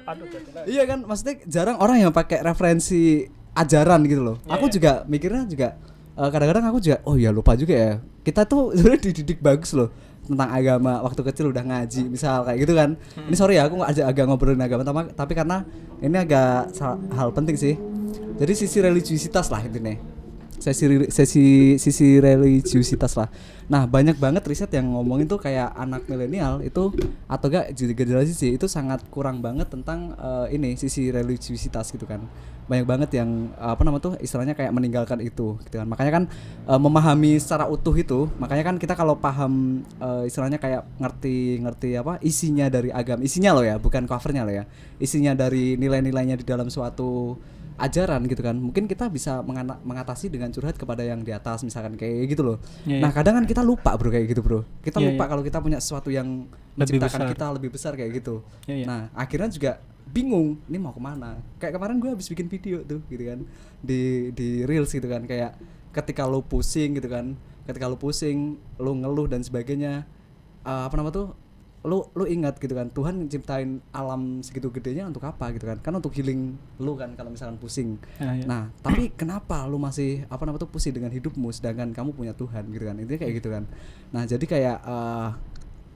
Iya kan, maksudnya jarang orang yang pakai referensi ajaran gitu loh. Iya, Aku iya. juga mikirnya juga kadang-kadang aku juga oh ya lupa juga ya. Kita tuh sebenarnya dididik bagus loh tentang agama waktu kecil udah ngaji misal kayak gitu kan. Ini sorry ya aku agak ngobrolin agama tapi karena ini agak hal penting sih. Jadi sisi religiusitas lah intinya. Sisi religiusitas lah. Nah, banyak banget riset yang ngomongin tuh kayak anak milenial itu atau enggak generasi sih itu sangat kurang banget tentang ini sisi religiusitas gitu kan. Banyak banget yang apa namanya tuh istilahnya kayak meninggalkan itu gitu kan. Makanya kan memahami secara utuh itu, makanya kan kita kalau paham istilahnya kayak ngerti apa isinya dari agama, isinya loh ya, bukan covernya loh ya. Isinya dari nilai-nilainya di dalam suatu ajaran gitu kan, mungkin kita bisa mengatasi dengan curhat kepada yang di atas misalkan kayak gitu loh. Iya, Nah iya. kadang kan kita lupa bro kayak gitu bro, kita Iya, lupa iya. kalau kita punya sesuatu yang Lebih menciptakan besar. kita lebih besar kayak gitu. Iya, iya. Nah akhirnya juga bingung ini mau kemana. Kayak kemarin gue habis bikin video tuh gitu kan di reels gitu kan, kayak ketika lo pusing gitu kan, ketika lo pusing lo ngeluh dan sebagainya, apa nama tuh lu ingat gitu kan Tuhan menciptain alam segitu gedenya untuk apa gitu kan untuk healing lu kan kalau misalkan pusing. Ah, iya. Nah tapi kenapa lu masih apa nama tuh pusing dengan hidupmu sedangkan kamu punya Tuhan gitu kan, intinya kayak gitu kan. Nah jadi kayak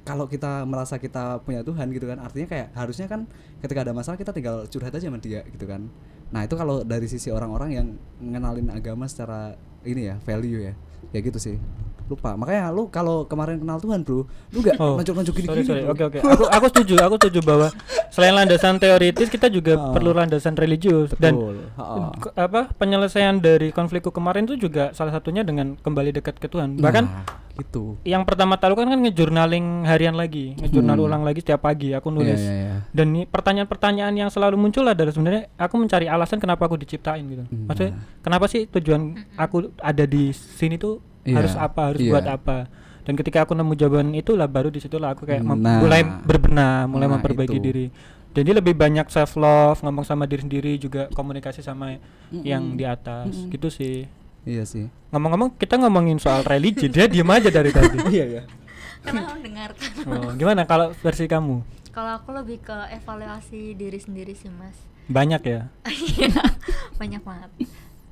kalau kita merasa kita punya Tuhan gitu kan, artinya kayak harusnya kan ketika ada masalah kita tinggal curhat aja sama dia gitu kan. Nah itu kalau dari sisi orang-orang yang ngenalin agama secara ini ya value ya gitu sih. Lupa, makanya lu kalau kemarin kenal Tuhan bro, lu gak nonjok-nonjok gini-gini. Sorry. bro. Oke. Aku setuju bahwa selain landasan teoritis kita juga perlu landasan religius dan apa penyelesaian dari konflikku kemarin itu juga salah satunya dengan kembali dekat ke Tuhan. Bahkan gitu. yang pertama kali kan ngejurnaling harian lagi, ngejurnal ulang lagi setiap pagi aku nulis. Iya. Dan ini pertanyaan-pertanyaan yang selalu muncul adalah sebenarnya aku mencari alasan kenapa aku diciptain gitu. Maksudnya kenapa sih tujuan aku ada di sini tuh harus apa, harus buat apa. Dan ketika aku nemu jawaban itulah baru disitulah aku kayak mulai berbenah, mulai memperbaiki diri. Jadi lebih banyak self love, ngomong sama diri sendiri, juga komunikasi sama yang di atas gitu sih. Iya sih. Ngomong-ngomong kita ngomongin soal religi, dia diem aja dari tadi. Iya. Karena aku mendengarkan. Oh, gimana kalau versi kamu? Kalau aku lebih ke evaluasi diri sendiri sih mas. Banyak ya? Iya, banyak banget.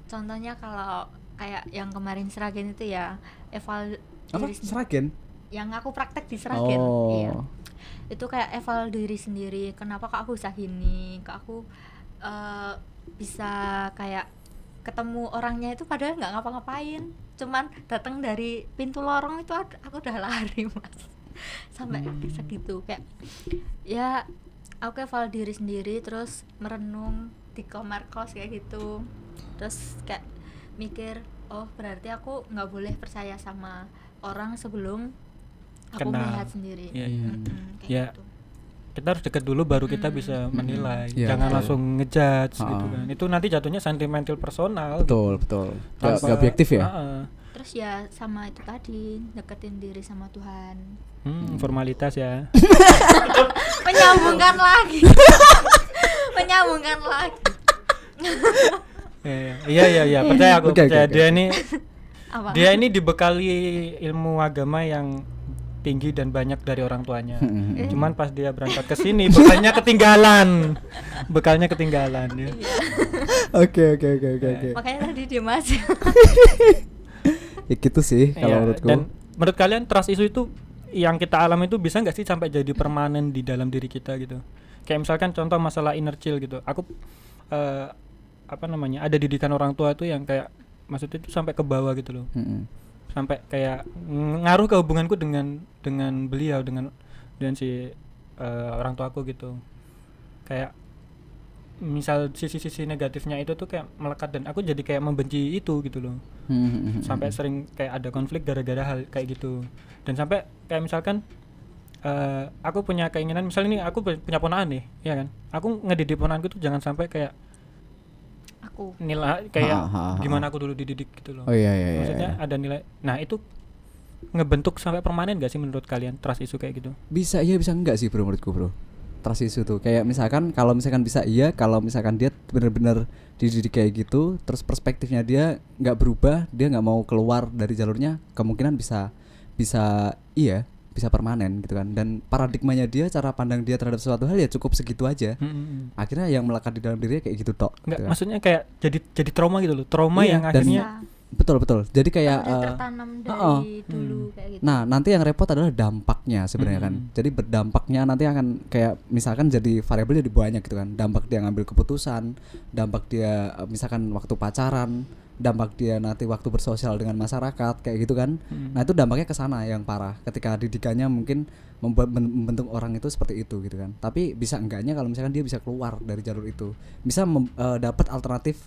Contohnya kalau kayak yang kemarin Sragen itu ya Apa? diri sendiri. Sragen? Yang aku praktek di Sragen. Oh. Iya. Itu kayak eval diri sendiri. Kenapa kok aku bisa gini? Kok aku bisa kayak ketemu orangnya itu padahal nggak ngapa-ngapain. Cuman datang dari pintu lorong itu aku udah lari mas. Sampai segitu kayak ya aku eval diri sendiri terus merenung di kamar kos kayak gitu. Terus kayak mikir oh berarti aku nggak boleh percaya sama orang sebelum aku Kenal. melihat sendiri. Iya. Kayak Ya. gitu. Kita harus dekat dulu baru kita bisa menilai. Iya, Jangan betul. langsung ngejudge gitu Ha-ha. kan. Itu nanti jatuhnya sentimental personal. Betul. Tanpa- Gak objektif ya? Ha-ha. Terus ya sama itu tadi deketin diri sama Tuhan. Formalitas ya. Menyambungkan lagi. Menyambungkan lagi. Iya, percaya aku. Oke, Percaya oke. Apa? Dia ini dibekali ilmu agama yang tinggi dan banyak dari orang tuanya. Cuman pas dia berangkat ke sini bekalnya ketinggalan. Bekalnya ketinggalan ya. Oke. Makanya tadi dia masih. Ya gitu sih Iya, kalau menurutku. dan menurut kalian trust issue itu yang kita alami itu bisa nggak sih sampai jadi permanen di dalam diri kita gitu? Kayak misalkan contoh masalah inner child gitu. Aku apa namanya, ada didikan orang tua itu yang kayak maksudnya itu sampai ke bawah gitu loh. Sampai kayak ngaruh ke hubunganku dengan beliau, dengan si orang tuaku gitu. Kayak misal sisi-sisi negatifnya itu tuh kayak melekat dan aku jadi kayak membenci itu gitu loh. Sampai sering kayak ada konflik gara-gara hal kayak gitu. Dan sampai kayak misalkan aku punya keinginan, misalnya ini aku punya ponakan nih, ya kan? Aku ngedidik ponakanku tuh jangan sampai kayak Aku nilai kayak gimana aku dulu dididik gitu loh. Oh iya. Maksudnya ada nilai. Nah, itu ngebentuk sampai permanen gak sih menurut kalian trust issue kayak gitu? Bisa iya bisa enggak sih bro menurutku bro. Trust issue tuh kayak misalkan kalau misalkan bisa iya, kalau misalkan dia benar-benar dididik kayak gitu terus perspektifnya dia nggak berubah, dia nggak mau keluar dari jalurnya, kemungkinan bisa iya, bisa permanen gitu kan. Dan paradigmanya dia, cara pandang dia terhadap suatu hal ya cukup segitu aja. Akhirnya yang melekat di dalam dirinya kayak gitu tok. Enggak, gitu kan. maksudnya kayak jadi trauma gitu loh. Trauma Iya, yang dan akhirnya betul. Jadi kayak udah tertanam dari dulu kayak gitu. nah, nanti yang repot adalah dampaknya sebenarnya kan. Jadi berdampaknya nanti akan kayak misalkan jadi variabel jadi banyak gitu kan. Dampak dia ngambil keputusan, dampak dia misalkan waktu pacaran, dampak dia nanti waktu bersosial dengan masyarakat kayak gitu kan. Nah, itu dampaknya ke sana yang parah ketika didikannya mungkin membentuk orang itu seperti itu gitu kan. Tapi bisa enggaknya kalau misalkan dia bisa keluar dari jalur itu, bisa dapat alternatif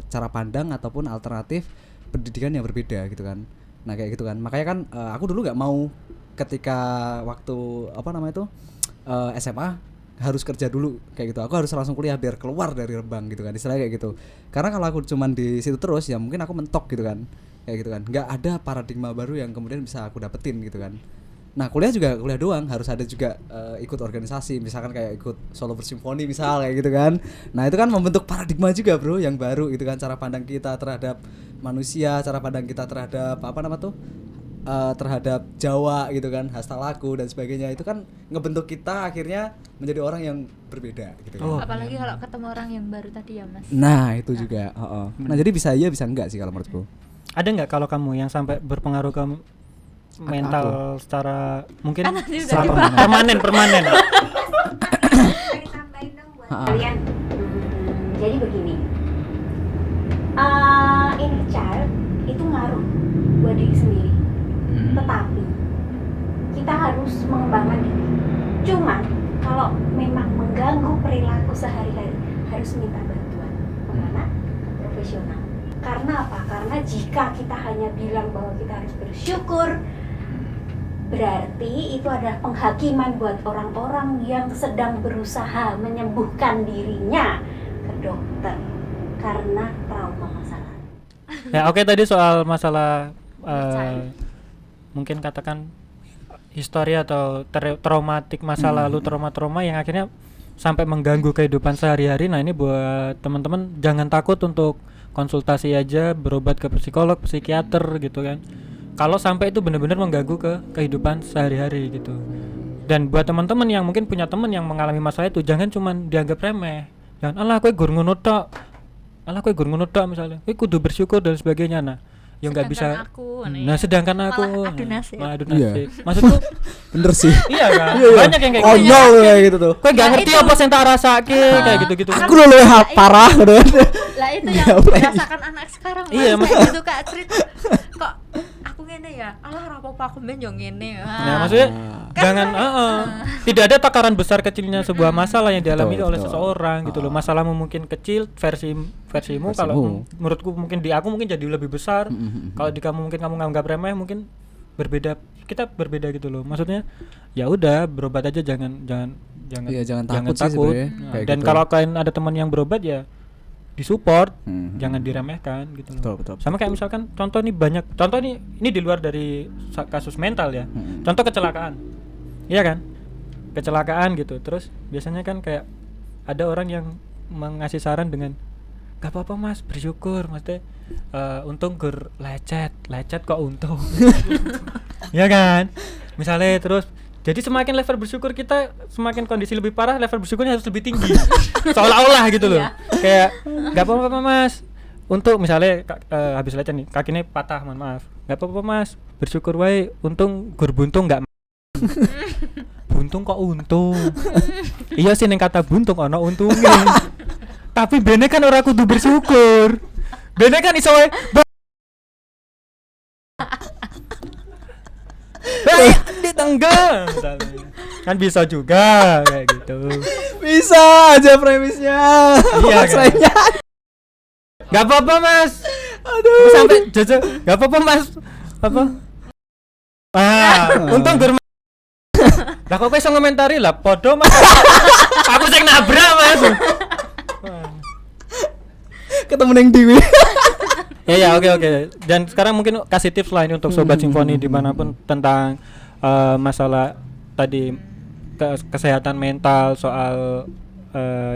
cara pandang ataupun alternatif pendidikan yang berbeda gitu kan. Nah kayak gitu kan, makanya kan aku dulu nggak mau ketika waktu apa namanya itu SMA harus kerja dulu kayak gitu. Aku harus langsung kuliah biar keluar dari Rembang gitu kan, istilahnya kayak gitu. Karena kalau aku cuman di situ terus ya mungkin aku mentok gitu kan, kayak gitu kan. Nggak ada paradigma baru yang kemudian bisa aku dapetin gitu kan. Nah kuliah juga kuliah doang, harus ada juga ikut organisasi, misalkan kayak ikut solo bersimfoni misal kayak gitu kan. Nah itu kan membentuk paradigma juga bro yang baru itu kan, cara pandang kita terhadap manusia, cara pandang kita terhadap apa nama tuh terhadap Jawa gitu kan, hasta laku dan sebagainya. Itu kan ngebentuk kita akhirnya menjadi orang yang berbeda gitu kan. Apalagi kalau ketemu orang yang baru tadi ya mas. Nah itu juga Nah jadi bisa iya bisa enggak sih kalau menurutku. ada nggak kalau kamu yang sampai berpengaruh ke mental secara mungkin Kan tadi udah secara dibahas. permanen. Tambahin dong buat kalian. Jadi begini, inner child itu ngaruh buat diri sendiri, tetapi kita harus mengembangkan diri. Cuman kalau memang mengganggu perilaku sehari-hari harus minta bantuan kemana? Profesional. Karena apa? Karena jika kita hanya bilang bahwa kita harus bersyukur, berarti itu adalah penghakiman buat orang-orang yang sedang berusaha menyembuhkan dirinya ke dokter karena trauma masa lalu. Ya oke, tadi soal masalah mungkin katakan histori atau traumatik masa lalu, trauma-trauma yang akhirnya sampai mengganggu kehidupan sehari-hari. Nah ini buat teman-teman jangan takut untuk konsultasi aja, berobat ke psikolog, psikiater gitu kan. Kalau sampai itu benar-benar mengganggu ke kehidupan sehari-hari gitu. Dan buat teman-teman yang mungkin punya teman yang mengalami masalah itu, jangan cuman dianggap remeh. Jangan alah kowe gur ngono tok. Alah kowe gur ngono tok misalnya. Kowe kudu bersyukur dan sebagainya. Nah, ya enggak bisa. Sedangkan aku malah adu nasib. Iya. Maksudku Bener sih. iya kan? Iya. Banyak yang kayak gitu. Konyol kayak gitu tuh. Kowe enggak Nah, ngerti itu. apa sing tak rasake kayak gitu-gitu. Aku dulu parah gitu kan. Lah itu yang dirasakan anak sekarang. Iya, Mas. maksud- Gitu kak cerita. Kok aku ngene ya? Alah rapopo aku ben yo ngene. Nah, maksudnya jangan tidak ada takaran besar kecilnya sebuah masalah yang dialami Betul, oleh betul. seseorang gitu loh. Masalahmu mungkin kecil versimu kalau menurutku mungkin di aku mungkin jadi lebih besar. Kalau di kamu mungkin kamu nganggap remeh, mungkin berbeda, kita berbeda gitu loh. Maksudnya ya udah berobat aja, jangan Iya, jangan takut sih sebenarnya, Nah, kayak dan gitu. kalau kalian ada teman yang berobat ya disupport, jangan diremehkan gitu loh. Betul. Sama kayak misalkan contoh nih, banyak contoh nih, ini di luar dari kasus mental ya. Contoh kecelakaan. Iya kan? Kecelakaan gitu. Terus biasanya kan kayak ada orang yang mengasih saran dengan gak apa-apa mas, bersyukur maksudnya untung gur lecet kok untung. Ya kan? Misalnya terus jadi semakin level bersyukur kita, semakin kondisi lebih parah, level bersyukurnya harus lebih tinggi. Seolah-olah gitu loh. Kayak gak apa-apa mas, untuk misalnya habis lecet nih, kakinya patah, mohon maaf. Gak apa-apa mas, bersyukur wae, untung gur buntung gak buntung kok untung. Iya sih neng kata buntung ono untungnya. Tapi bene kan ora kudu bersyukur. Bene kan iso wae. Ditenggang. Kan bisa juga kayak gitu. Bisa aja premisnya. Iya, kan? Maksudnya. Gak apa-apa Mas. Aduh. Sampai Jojo. Gak apa-apa Mas. Apa? Untung gur. Lah kok iso ngomentari lah podo Mas. Aku sing nabrak Mas. Ketemu neng Dewi. Ya oke. Dan sekarang mungkin kasih tips lah ini untuk sobat simfoni dimanapun tentang masalah tadi kesehatan mental, soal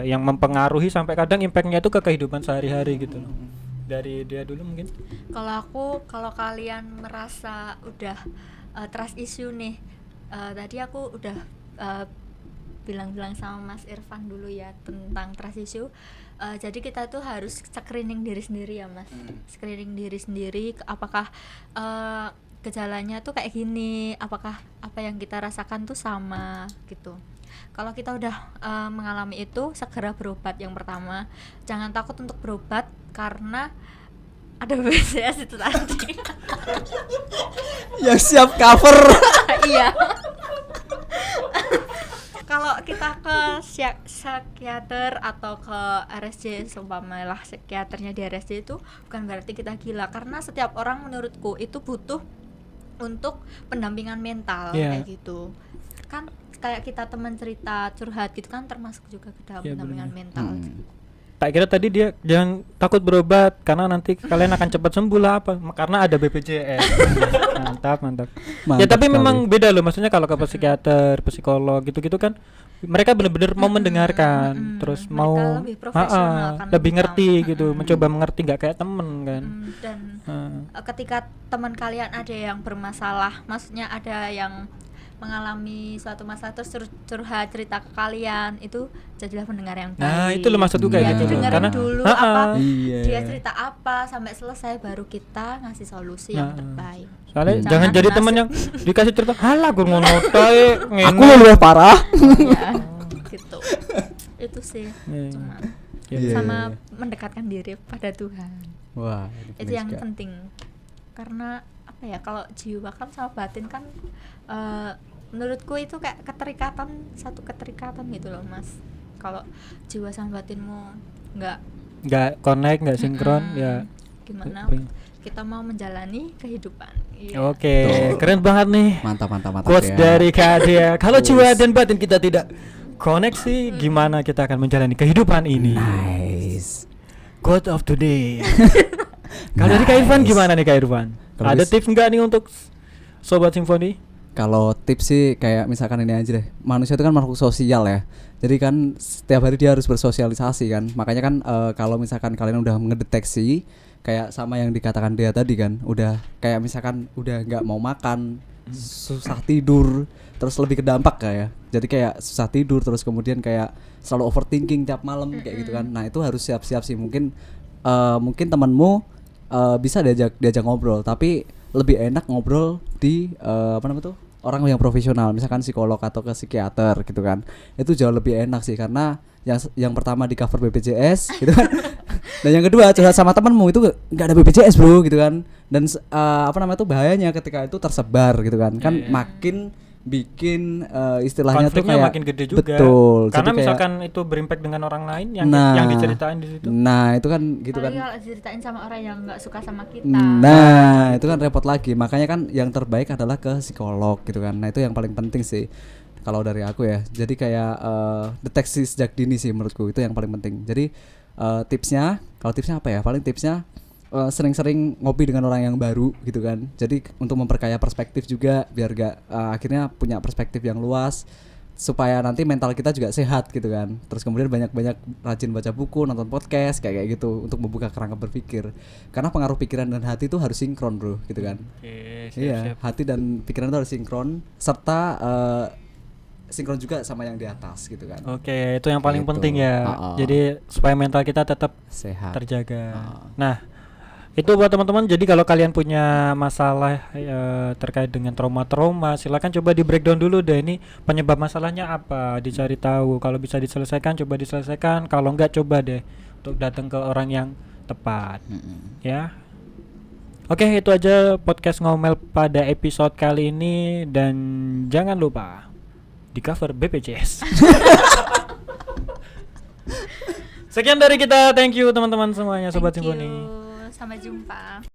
yang mempengaruhi sampai kadang impactnya itu ke kehidupan sehari-hari gitu loh. Dari dia dulu mungkin. Kalau kalian merasa udah trust issue nih, tadi aku udah bilang-bilang sama Mas Irfan dulu ya tentang trust issue. Jadi kita tuh harus screening diri sendiri ya Mas. Screening diri sendiri apakah gejalanya tuh kayak gini, apakah apa yang kita rasakan tuh sama gitu. Kalau kita udah mengalami itu, segera berobat. Yang pertama, jangan takut untuk berobat karena ada BPJS itu tadi. Yang siap cover. Iya. Kalau kita ke psikiater atau ke RSJ, seumpamalah psikiaternya di RSJ itu bukan berarti kita gila, karena setiap orang menurutku itu butuh untuk pendampingan mental kayak gitu. Kan kayak kita teman cerita curhat gitu kan termasuk juga ke dalam pendampingan mental. Tak kira tadi dia jangan takut berobat karena nanti kalian akan cepat sembuh lah apa? Karena ada BPJS. Mantap. Ya tapi sekali. memang beda loh, maksudnya kalau ke psikiater, psikolog gitu-gitu kan mereka benar-benar mau mendengarkan, terus Mereka mau lebih profesional kan, lebih lebih ngerti tahu. gitu, mencoba mengerti, nggak kayak temen kan. Dan ketika teman kalian ada yang bermasalah, maksudnya ada yang mengalami suatu masalah terus curhat cerita ke kalian, itu jadilah pendengar yang baik. Nah itu loh maksudku kayak gitu loh. Didengerin Karena dulu apa Iya. dia cerita apa sampai selesai, baru kita ngasih solusi yang terbaik. soalnya Jangan jangan jadi ngasih- temen yang dikasih cerita halah gue ngono tae Aku lebih parah. Ya, gitu. Itu sih. Iya. Cuma Iya. sama mendekatkan diri pada Tuhan. Wah, Itu yang penting. Karena apa ya, kalau jiwa kan sama batin kan menurutku itu kayak satu keterikatan gitu loh Mas. Kalau jiwa sama batinmu nggak connect, nggak sinkron ya. gimana kita mau menjalani kehidupan. Iya. Oke, keren banget nih Mantap quotes ya. dari Kak Dea. Kalau jiwa dan batin kita tidak koneksi, gimana kita akan menjalani kehidupan ini? Nice. Quote of today. Kalau dari Kak Irfan gimana nih Kak Irfan? Kalau Ada tips nggak nih untuk sobat simfoni? Kalau tips sih kayak misalkan ini aja deh. Manusia itu kan makhluk sosial ya. Jadi kan setiap hari dia harus bersosialisasi kan. Makanya kan kalau misalkan kalian udah mengedeteksi kayak sama yang dikatakan dia tadi kan, udah kayak misalkan udah nggak mau makan, susah tidur, terus lebih ke dampak kayak. Jadi kayak susah tidur terus kemudian kayak selalu overthinking tiap malam kayak gitu kan. Nah, itu harus siap-siap sih. Mungkin temanmu bisa diajak ngobrol, tapi lebih enak ngobrol di orang yang profesional, misalkan psikolog atau ke psikiater gitu kan. Itu jauh lebih enak sih, karena yang pertama di cover BPJS gitu kan. Dan yang kedua curhat sama temanmu itu nggak ada BPJS bro gitu kan. Dan bahayanya ketika itu tersebar gitu kan. Kan makin bikin istilahnya tuh konfliknya kayak makin gede juga. Betul. Karena Jadi kayak- misalkan itu berimpact dengan orang lain yang Nah. yang diceritain di situ. Nah, itu kan gitu kan. Apalagi kalau diceritain sama orang yang nggak suka sama kita. Nah, itu kan repot lagi. Makanya kan yang terbaik adalah ke psikolog gitu kan. Nah, itu yang paling penting sih kalau dari aku ya. Jadi kayak deteksi sejak dini sih menurutku, itu yang paling penting. Jadi tipsnya apa ya? Paling tipsnya sering-sering ngopi dengan orang yang baru gitu kan. Jadi untuk memperkaya perspektif juga, biar akhirnya punya perspektif yang luas, supaya nanti mental kita juga sehat gitu kan. Terus kemudian banyak-banyak rajin baca buku, nonton podcast kayak gitu untuk membuka kerangka berpikir. Karena pengaruh pikiran dan hati itu harus sinkron bro gitu kan. Oke, Iya, hati dan pikiran itu harus sinkron, serta sinkron juga sama yang di atas gitu kan. Oke, itu yang paling Gitu. penting ya. Jadi supaya mental kita tetap Sehat. terjaga. Nah, itu buat teman-teman. Jadi kalau kalian punya masalah terkait dengan trauma-trauma, silakan coba di breakdown dulu deh, ini penyebab masalahnya apa, dicari tahu. Kalau bisa diselesaikan coba diselesaikan, kalau enggak coba deh untuk datang ke orang yang tepat. Ya. Oke, itu aja podcast ngomel pada episode kali ini, dan jangan lupa di cover BPJS. Sekian dari kita, thank you teman-teman semuanya, Sobat Thank you. Simponi. Sampai jumpa.